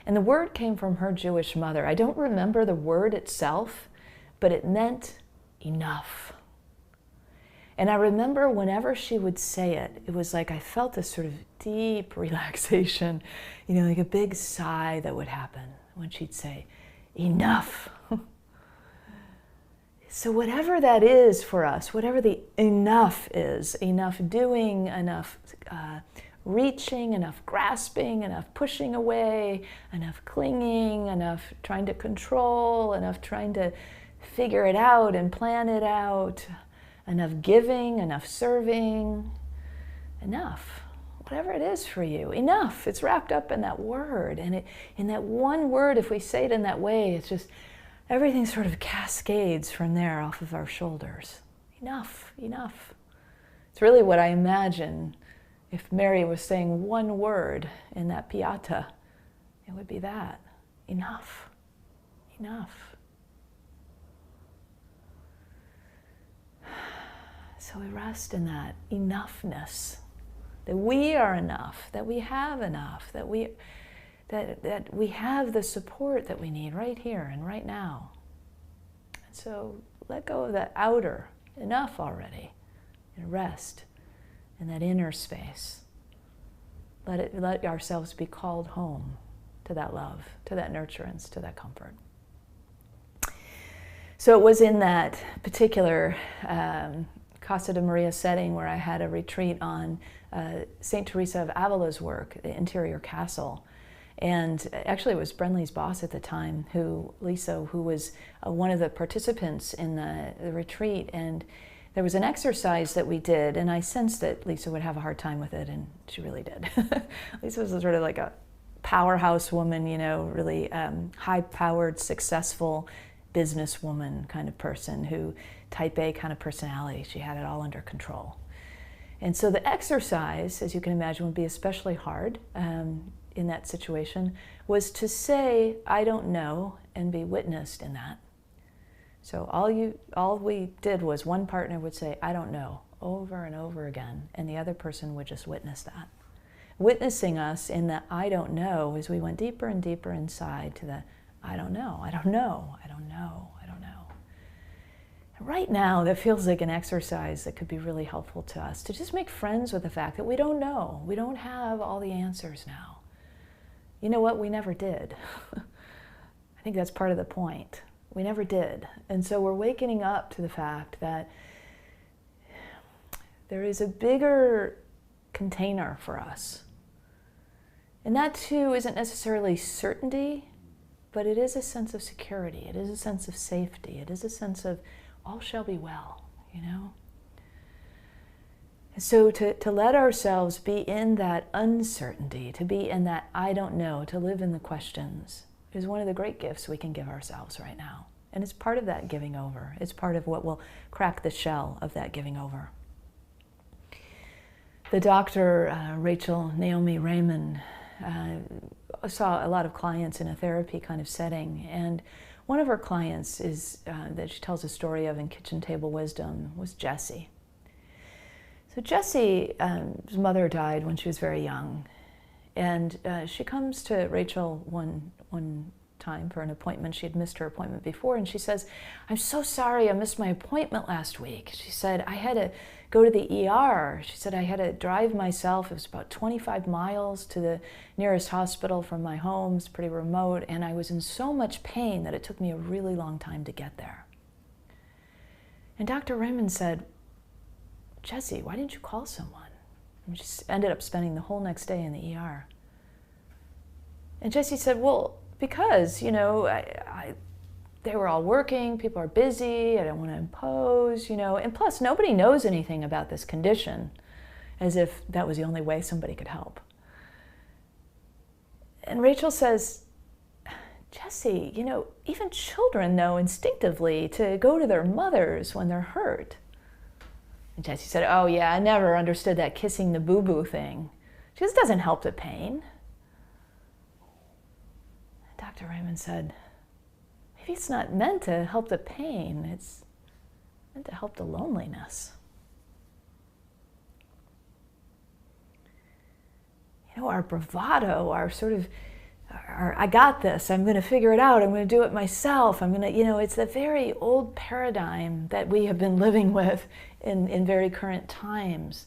And the word came from her Jewish mother. I don't remember the word itself, but it meant enough. And I remember whenever she would say it, it was like I felt this sort of deep relaxation, you know, like a big sigh that would happen when she'd say, enough. So whatever that is for us, whatever the enough is, enough doing, enough reaching, enough grasping, enough pushing away, enough clinging, enough trying to control, enough trying to figure it out and plan it out, enough giving, enough serving, enough. Whatever it is for you, enough. It's wrapped up in that word. And in that one word, if we say it in that way, it's just everything sort of cascades from there off of our shoulders. Enough, enough. It's really what I imagine if Mary was saying one word in that piata, it would be that. Enough, enough. So we rest in that enoughness, that we are enough, that we have enough, that we have the support that we need right here and right now. And so let go of that outer, enough already, and rest in that inner space. Let ourselves be called home to that love, to that nurturance, to that comfort. So it was in that particular Casa de Maria setting where I had a retreat on St. Teresa of Avila's work, the interior castle. And actually it was Brenly's boss at the time, Lisa, who was one of the participants in the retreat. And there was an exercise that we did, and I sensed that Lisa would have a hard time with it, and she really did. Lisa was sort of like a powerhouse woman, you know, really high-powered, successful businesswoman kind of person, who type A kind of personality. She had it all under control. And so the exercise, as you can imagine, would be especially hard in that situation, was to say, I don't know, and be witnessed in that. So all we did was one partner would say, I don't know, over and over again, and the other person would just witness that. Witnessing us in the I don't know as we went deeper and deeper inside to the I don't know, I don't know, I don't know, I don't know. And right now, that feels like an exercise that could be really helpful to us, to just make friends with the fact that we don't know. We don't have all the answers now. You know what? We never did. I think that's part of the point. We never did. And so we're waking up to the fact that there is a bigger container for us. And that too isn't necessarily certainty, but it is a sense of security. It is a sense of safety. It is a sense of all shall be well, you know? And so to let ourselves be in that uncertainty, to be in that I don't know, to live in the questions, is one of the great gifts we can give ourselves right now. And it's part of that giving over. It's part of what will crack the shell of that giving over. The doctor, Rachel Naomi Raymond, saw a lot of clients in a therapy kind of setting, and one of her clients is that she tells a story of in Kitchen Table Wisdom was Jessie. So Jessie's mother died when she was very young, and she comes to Rachel one time for an appointment. She had missed her appointment before, and she says, "I'm so sorry I missed my appointment last week." She said, "I had to go to the ER." She said, "I had to drive myself. It was about 25 miles to the nearest hospital from my home. It's pretty remote, and I was in so much pain that it took me a really long time to get there." And Dr. Raymond said, "Jessie, why didn't you call someone?" And she ended up spending the whole next day in the ER. And Jessie said, "Well, because, you know, they were all working, people are busy, I don't want to impose, you know, and plus nobody knows anything about this condition, as if that was the only way somebody could help." And Rachel says, "Jessie, you know, even children know instinctively to go to their mothers when they're hurt." And Jessie said, "Oh yeah, I never understood that kissing the boo-boo thing. She just doesn't help the pain." Dr. Raymond said, "Maybe it's not meant to help the pain, it's meant to help the loneliness." You know, our bravado, our sort of, "I got this, I'm going to figure it out, I'm going to do it myself, I'm going to," you know, it's the very old paradigm that we have been living with in very current times.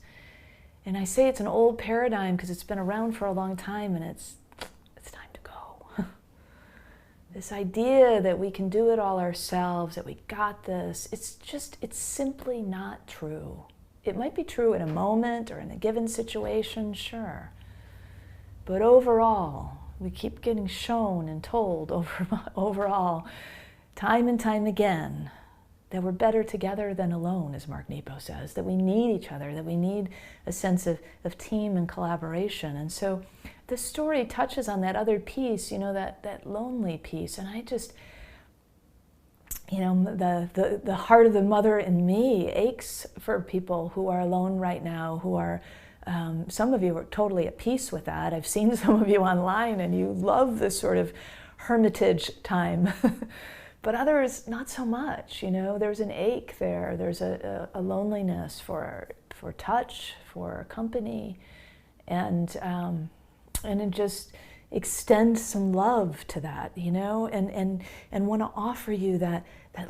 And I say it's an old paradigm because it's been around for a long time, and it's time to go. This idea that we can do it all ourselves, that we got this, it's simply not true. It might be true in a moment or in a given situation, sure. But overall, we keep getting shown and told overall, time and time again, that we're better together than alone, as Mark Nepo says, that we need each other, that we need a sense of team and collaboration. And so the story touches on that other piece, you know, that lonely piece. And I just, you know, the heart of the mother in me aches for people who are alone right now, who are, some of you are totally at peace with that. I've seen some of you online and you love this sort of hermitage time. But others, not so much, you know, there's an ache there, there's a loneliness for touch, for company, and just extend some love to that, you know, and want to offer you that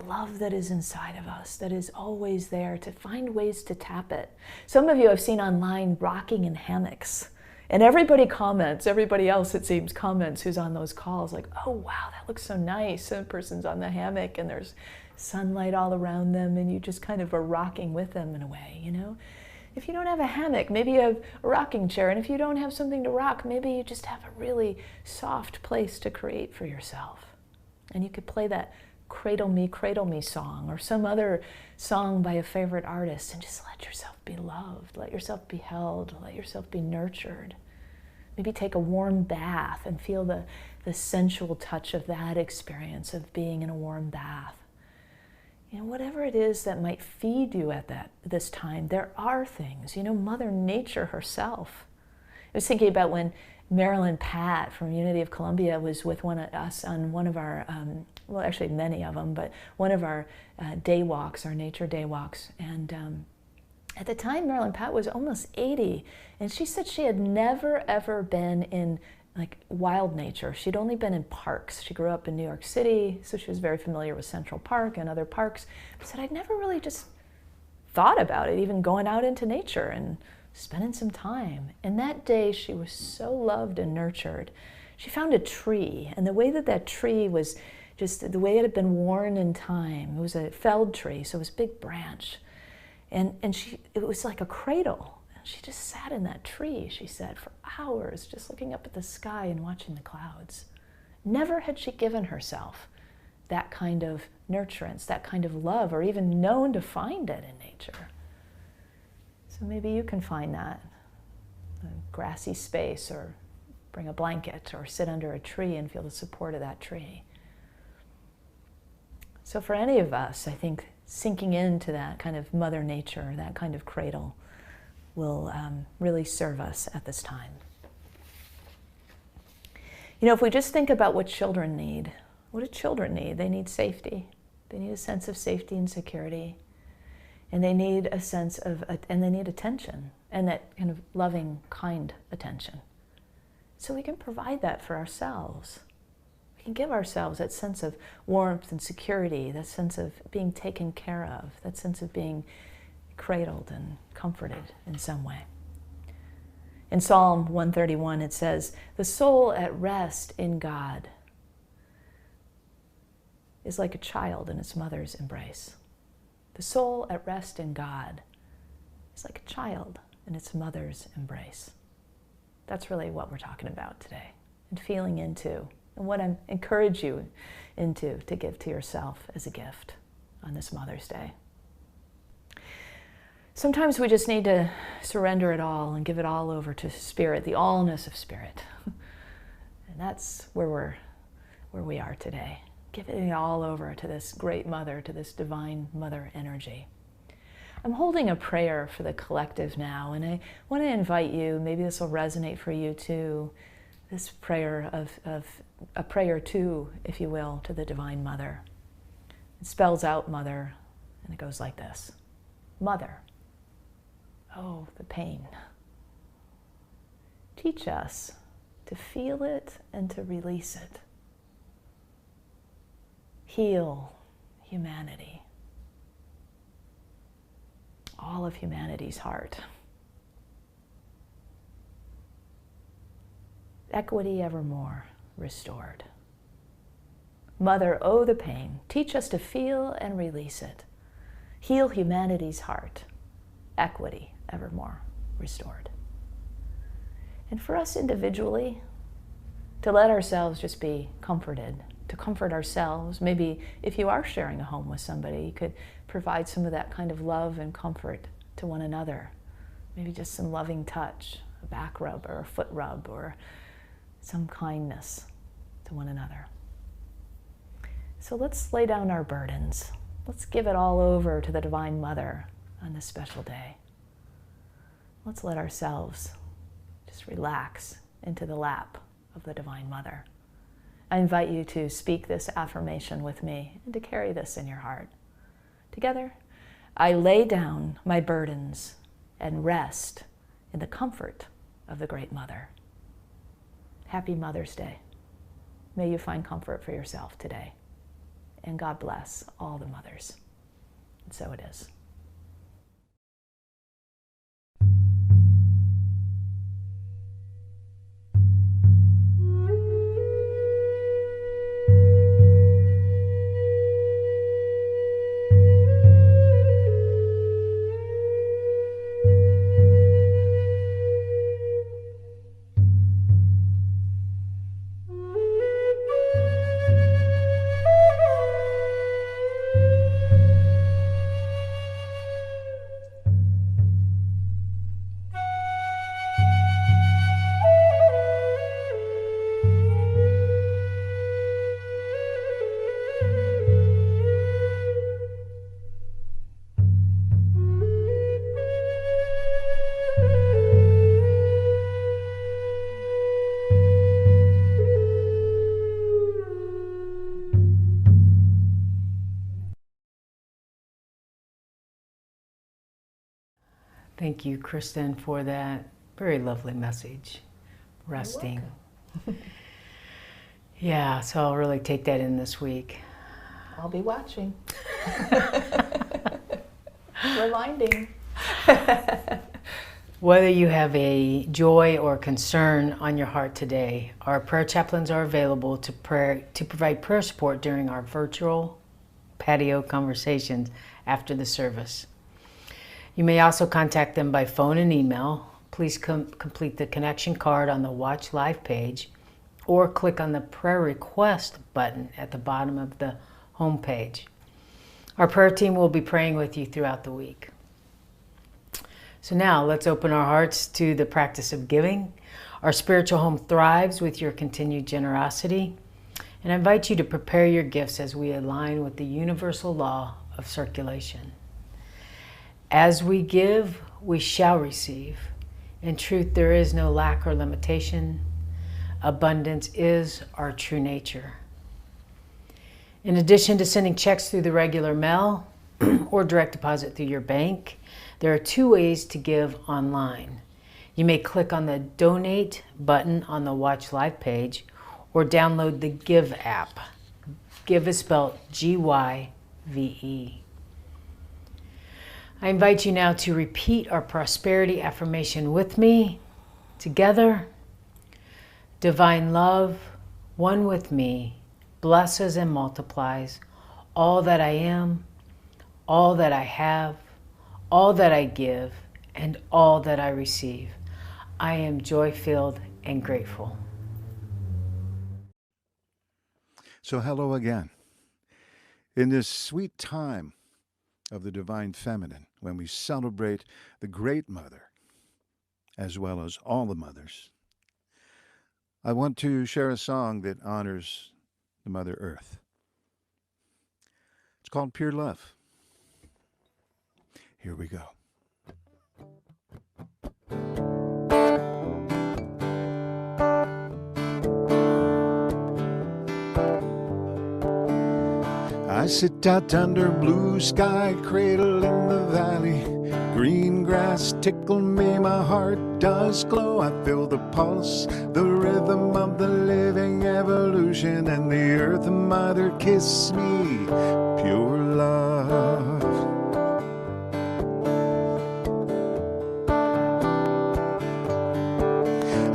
love that is inside of us, that is always there, to find ways to tap it. Some of you I've seen online rocking in hammocks. And everybody comments, everybody else it seems comments who's on those calls, like, "Oh wow, that looks so nice." And a person's on the hammock and there's sunlight all around them and you just kind of are rocking with them in a way, you know. If you don't have a hammock, maybe you have a rocking chair. And if you don't have something to rock, maybe you just have a really soft place to create for yourself. And you could play that Cradle Me song or some other song by a favorite artist and just let yourself be loved, let yourself be held, let yourself be nurtured. Maybe take a warm bath and feel the sensual touch of that experience of being in a warm bath. You know, whatever it is that might feed you at this time, there are things, you know, Mother Nature herself. I was thinking about when Marilyn Pat from Unity of Columbia was with us on one of our, well, actually many of them, but one of our day walks, our nature day walks. And at the time, Marilyn Pat was almost 80, and she said she had never, ever been in like wild nature. She'd only been in parks. She grew up in New York City, so she was very familiar with Central Park and other parks. She said, "I'd never really just thought about it, even going out into nature and spending some time." And that day she was so loved and nurtured. She found a tree, and the way that tree was just the way it had been worn in time. It was a felled tree, so it was a big branch. And it was like a cradle. And she just sat in that tree, she said, for hours, just looking up at the sky and watching the clouds. Never had she given herself that kind of nurturance, that kind of love, or even known to find it in nature. So maybe you can find that, a grassy space, or bring a blanket, or sit under a tree and feel the support of that tree. So for any of us, I think sinking into that kind of Mother Nature, that kind of cradle, will really serve us at this time. You know, if we just think about what children need, what do children need? They need safety. They need a sense of safety and security. And they need a sense of, and they need attention, and that kind of loving, kind attention. So we can provide that for ourselves. We can give ourselves that sense of warmth and security, that sense of being taken care of, that sense of being cradled and comforted in some way. In Psalm 131, it says, "The soul at rest in God is like a child in its mother's embrace." The soul at rest in God is like a child in its mother's embrace. That's really what we're talking about today, and feeling into, and what I encourage you into to give to yourself as a gift on this Mother's Day. Sometimes we just need to surrender it all and give it all over to Spirit, the allness of Spirit. And that's where we are today. Giving it all over to this great Mother, to this divine Mother energy. I'm holding a prayer for the collective now, and I want to invite you, maybe this will resonate for you too, this prayer of a prayer to, if you will, to the Divine Mother. It spells out Mother, and it goes like this. Mother, oh, the pain. Teach us to feel it and to release it. Heal humanity, all of humanity's heart. Equity evermore restored. Mother, oh the pain, teach us to feel and release it. Heal humanity's heart, equity evermore restored. And for us individually, to let ourselves just be comforted, to comfort ourselves. Maybe if you are sharing a home with somebody, you could provide some of that kind of love and comfort to one another. Maybe just some loving touch, a back rub or a foot rub, or some kindness to one another. So let's lay down our burdens. Let's give it all over to the Divine Mother on this special day. Let's let ourselves just relax into the lap of the Divine Mother. I invite you to speak this affirmation with me and to carry this in your heart. Together, I lay down my burdens and rest in the comfort of the Great Mother. Happy Mother's Day. May you find comfort for yourself today. And God bless all the mothers. And so it is. Thank you, Kristen, for that very lovely message. Resting. Yeah, so I'll really take that in this week. I'll be watching. Reminding. Whether you have a joy or concern on your heart today, our prayer chaplains are available to provide prayer support during our virtual patio conversations after the service. You may also contact them by phone and email. Please complete the connection card on the Watch Live page or click on the prayer request button at the bottom of the home page. Our prayer team will be praying with you throughout the week. So now let's open our hearts to the practice of giving. Our spiritual home thrives with your continued generosity. And I invite you to prepare your gifts as we align with the universal law of circulation. As we give, we shall receive. In truth, there is no lack or limitation. Abundance is our true nature. In addition to sending checks through the regular mail or direct deposit through your bank, there are 2 ways to give online. You may click on the Donate button on the Watch Live page or download the Give app. Give is spelled G-Y-V-E. I invite you now to repeat our prosperity affirmation with me. Together, divine love, one with me, blesses and multiplies all that I am, all that I have, all that I give, and all that I receive. I am joy-filled and grateful. So hello again. In this sweet time of the Divine Feminine, when we celebrate the Great Mother, as well as all the mothers, I want to share a song that honors the Mother Earth. It's called Pure Love. Here we go. I sit out under blue sky, cradle in the valley. Green grass tickle me, my heart does glow. I feel the pulse, the rhythm of the living evolution, and the earth mother kiss me, pure love.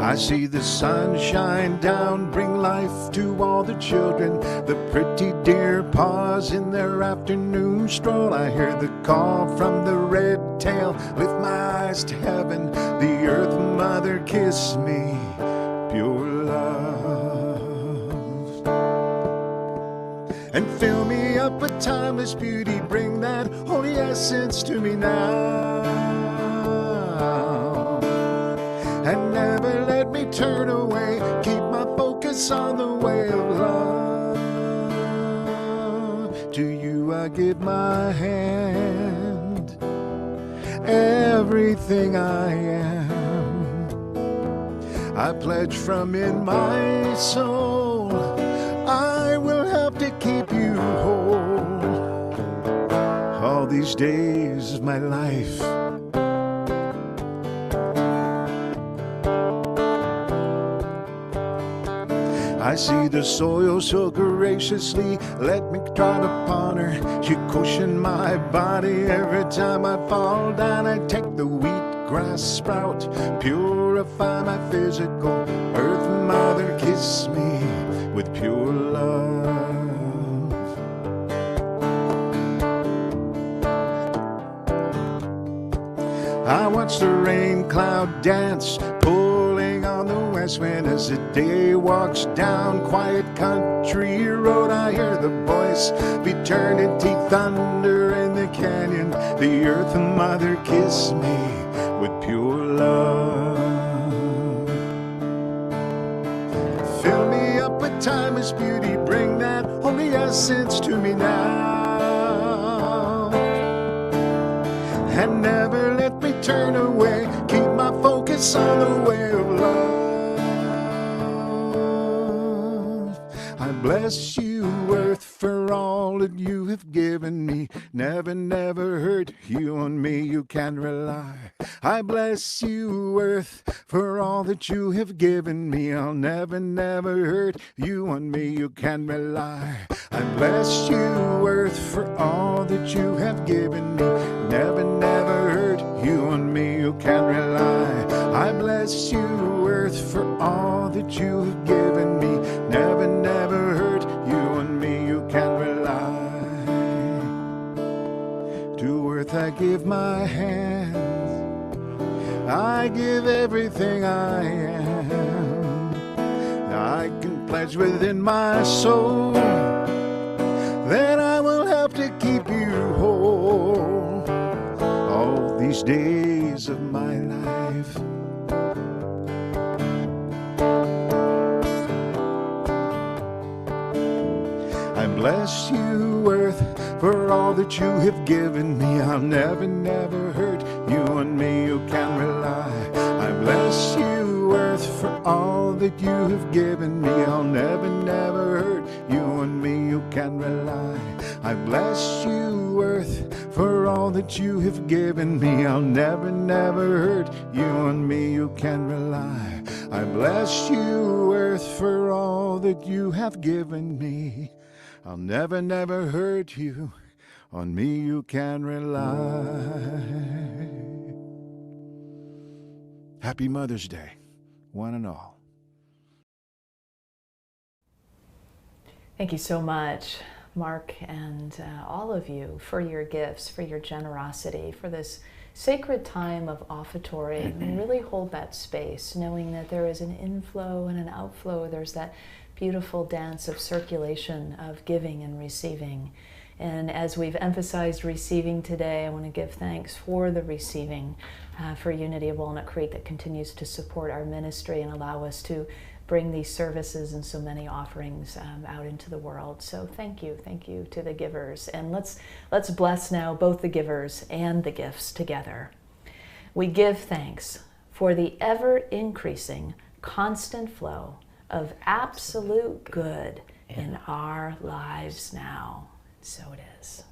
I see the sun shine down, bring life to all the children. The pretty deer pause in their afternoon stroll. I hear the call from the red tail, lift my eyes to heaven. The earth mother kiss me, pure love. And fill me up with timeless beauty, bring that holy essence to me now. And never let me turn away, keep my focus on the way of love. To you I give my hand, everything I am. I pledge from in my soul, I will help to keep you whole. All these days of my life, I see the soil so graciously, let me trod upon her. She cushion my body every time I fall down. I take the wheat grass sprout, purify my physical. Earth mother kiss me with pure love. I watch the rain cloud dance, pulling on the west wind as the day walks down quiet country road. I hear the voice of eternity thunder in the canyon. The earth mother kiss me with pure love. Fill me up with timeless beauty, bring that holy essence to me now. And never let me turn away, keep my focus on the way of love. I bless you, earth, for all that you have given me. Never, never hurt you, on me you can rely. I bless you, earth, for all that you have given me. I'll never, never hurt you, on me you can rely. I bless you, earth, for all that you have given me. Never, never hurt you, on me you can rely. I bless you, earth, for all that you have given me. Never, never hurt you, on me you can rely. To earth I give my hands, I give everything I am. I can pledge within my soul that I will help to keep you whole. All these days of my life, I bless you, earth, for all that you have given me. I'll never, never hurt you, on me you can rely. I bless you, earth, for all that you have given me. I'll never, never hurt you. On me you can rely. I bless you, earth, for all that you have given me. I'll never, never hurt you. On me you can rely. I bless you, earth, for all that you have given me. I'll never, never hurt you. On me you can rely. Happy Mother's Day, one and all. Thank you so much, Mark, and all of you for your gifts, for your generosity, for this sacred time of offertory. And really hold that space, knowing that there is an inflow and an outflow. There's that beautiful dance of circulation, of giving and receiving. And as we've emphasized receiving today, I want to give thanks for the receiving, for Unity of Walnut Creek that continues to support our ministry and allow us to bring these services and so many offerings out into the world. So thank you to the givers. And let's bless now both the givers and the gifts together. We give thanks for the ever-increasing, constant flow of absolute good in our lives now. So it is.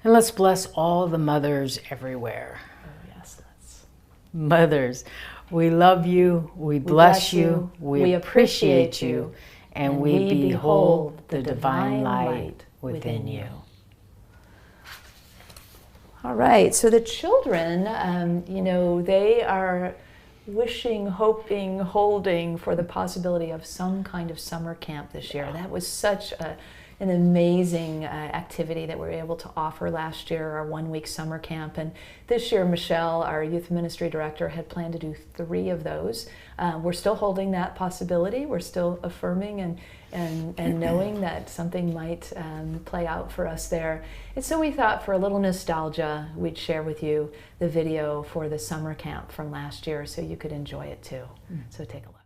And let's bless all the mothers everywhere. Oh, yes, let's. Mothers, we love you, we bless you, we appreciate you, and we behold the divine light within you. All right, so the children, they are wishing, hoping, holding for the possibility of some kind of summer camp this year. That was such an amazing activity that we were able to offer last year, our 1-week summer camp. And this year, Michelle, our youth ministry director, had planned to do 3 of those. We're still holding that possibility. We're still affirming and knowing that something might play out for us there. And so we thought for a little nostalgia, we'd share with you the video for the summer camp from last year so you could enjoy it too. So take a look.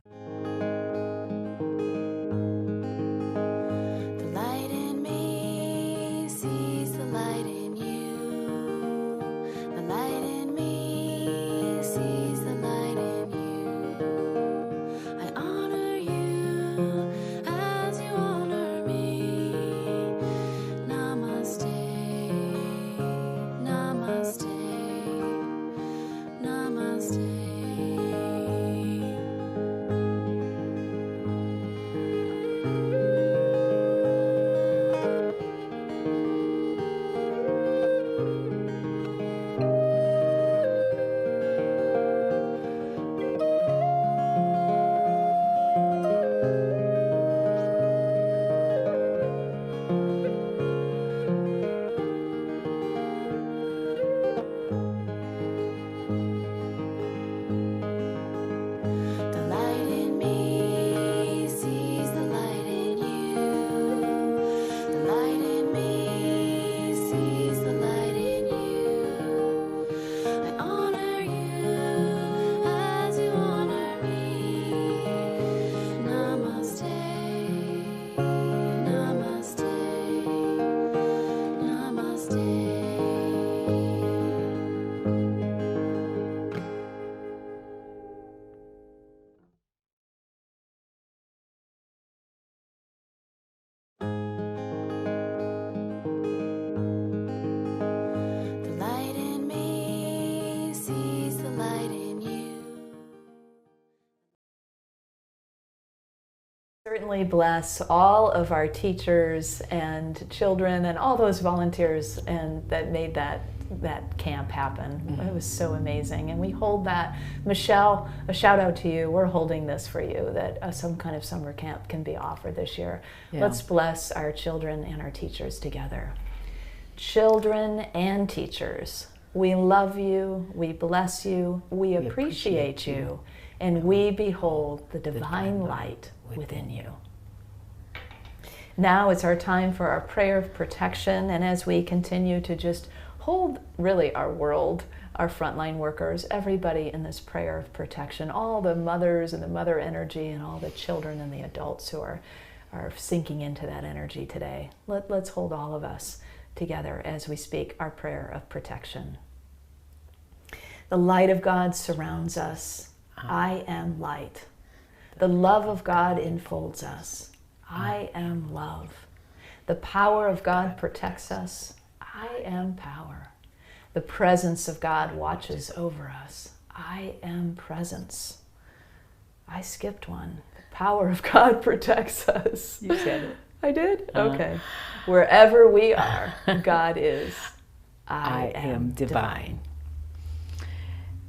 Certainly bless all of our teachers and children and all those volunteers and that made that camp happen. It was so amazing. And we hold that. Michelle, a shout out to you. We're holding this for you, that some kind of summer camp can be offered this year. Yeah. Let's bless our children and our teachers together. Children and teachers, we love you, we bless you, we appreciate you, and we behold the divine light within you. Now it's our time for our prayer of protection, and as we continue to just hold really our world, our frontline workers, everybody in this prayer of protection, all the mothers and the mother energy and all the children and the adults who are sinking into that energy today. Let's hold all of us together as we speak our prayer of protection. The light of God surrounds us. I am light. The love of God enfolds us. I am love. The power of God protects us. I am power. The presence of God watches over us. I am presence. I skipped one. The power of God protects us. You said it. I did? Okay. Wherever we are, God is. I am divine.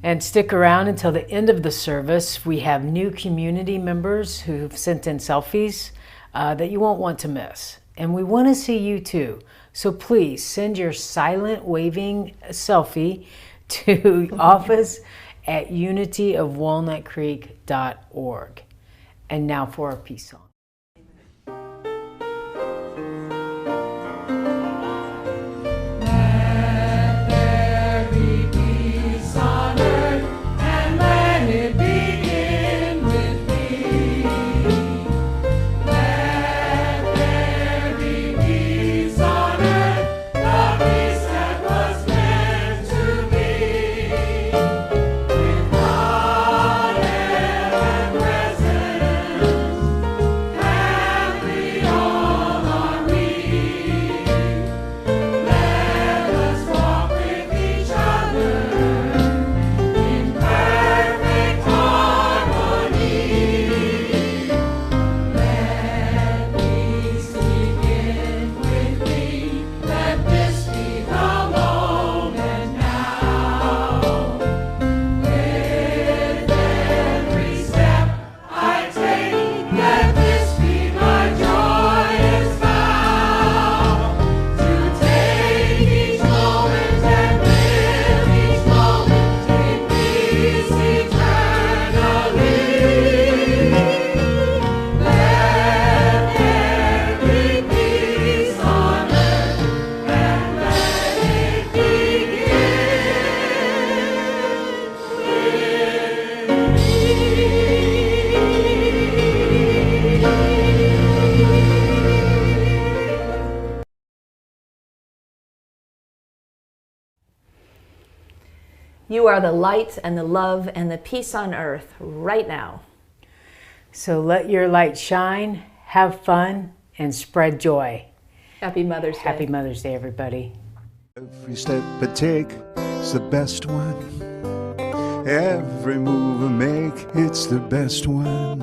And stick around until the end of the service. We have new community members who've sent in selfies that you won't want to miss. And we want to see you too. So please send your silent waving selfie to office@unityofwalnutcreek.org. And now for our peace song. You are the light and the love and the peace on earth right now. So let your light shine, have fun, and spread joy. Happy Mother's Day. Happy Mother's Day, everybody. Every step I take, it's the best one. Every move I make, it's the best one.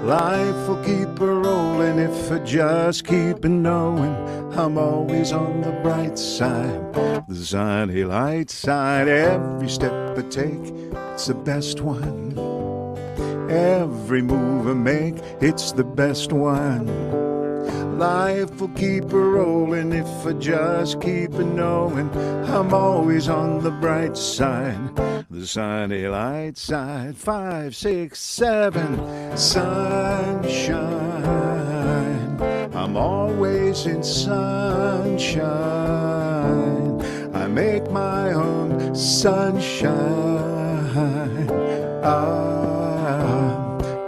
Life will keep a rolling if I just keep it knowing I'm always on the bright side, the sunny light side. Every step I take, it's the best one. Every move I make, it's the best one. Life will keep a rolling if I just keep it knowing I'm always on the bright side, the sunny light side. 5, 6, 7, sunshine. I'm always in sunshine. I make my own sunshine.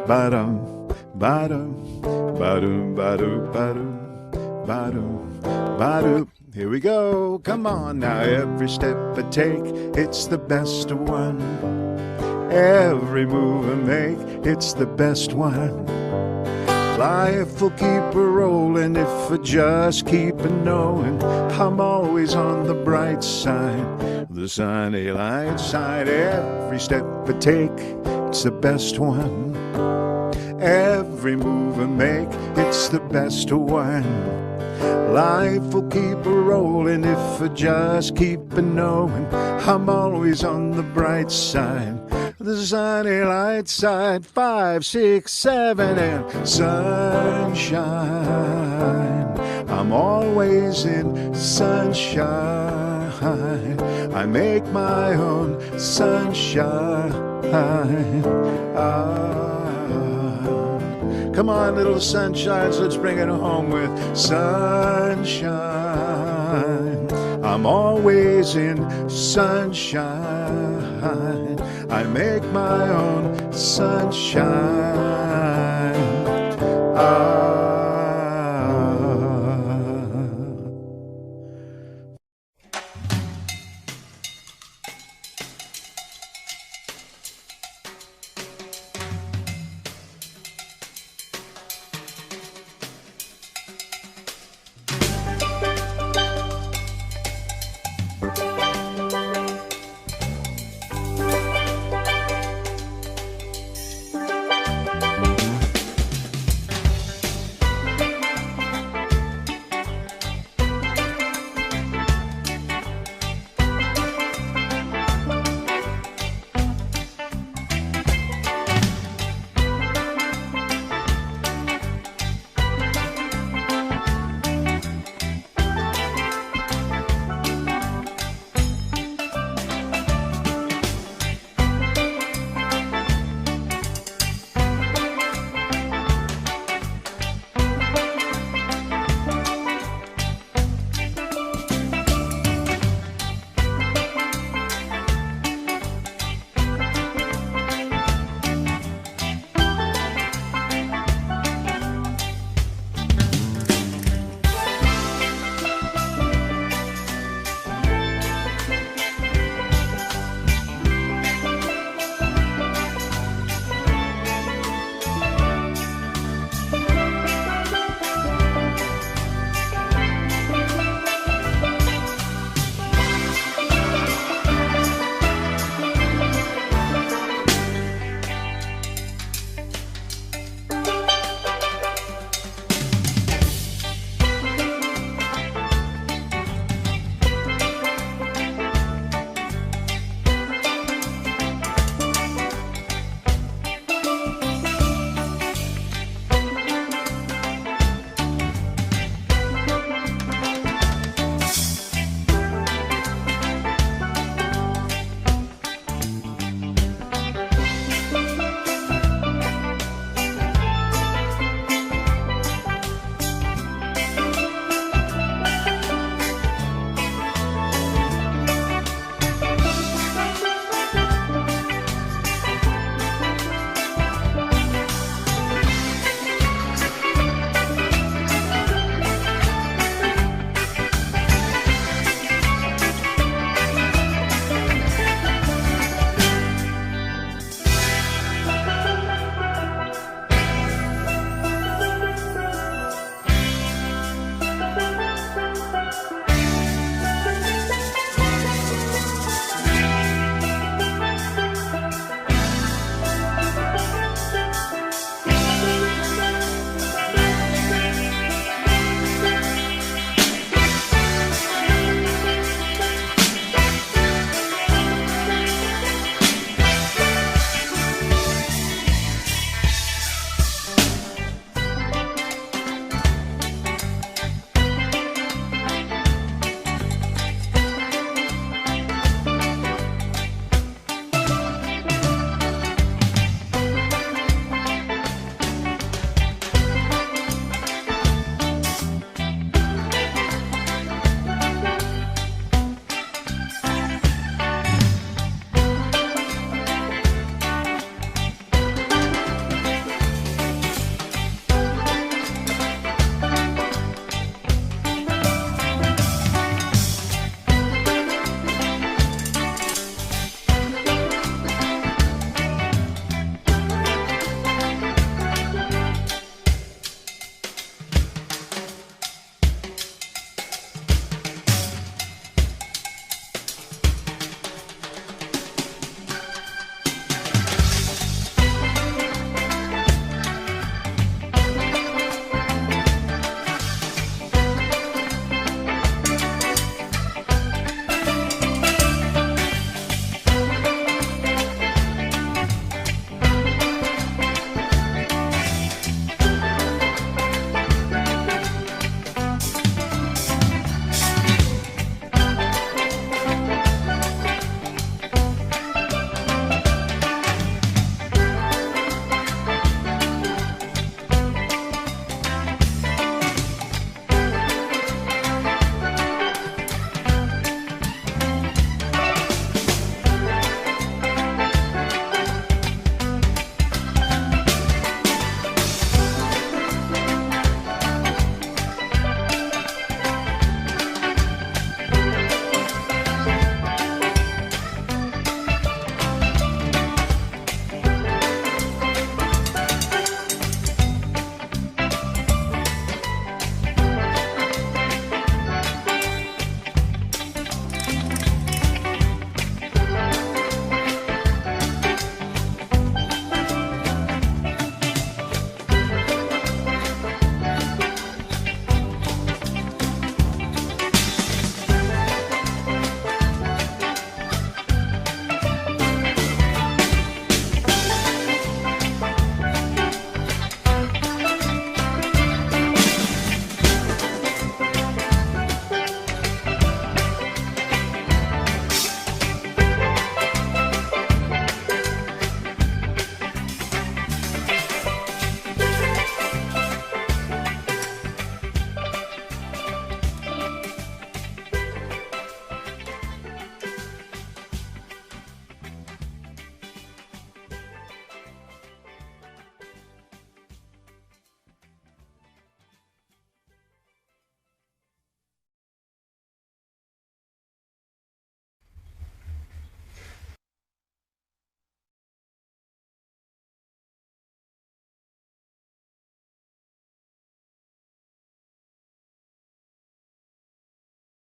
Ba-dum, ba-dum. Ba-doom, ba-doom, ba-doom, ba-doom, ba-doom. Here we go. Come on now. Every step I take, it's the best one. Every move I make, it's the best one. Life will keep a rolling if I just keep it knowing I'm always on the bright side, the sunny light side. Every step I take, it's the best one. Every move I make, it's the best one. Life will keep a rolling if I just keep it knowing I'm always on the bright side, the sunny light side. 5, 6, 7, and sunshine. I'm always in sunshine. I make my own sunshine. Come on, little sunshines, let's bring it home with sunshine. I'm always in sunshine. I make my own sunshine.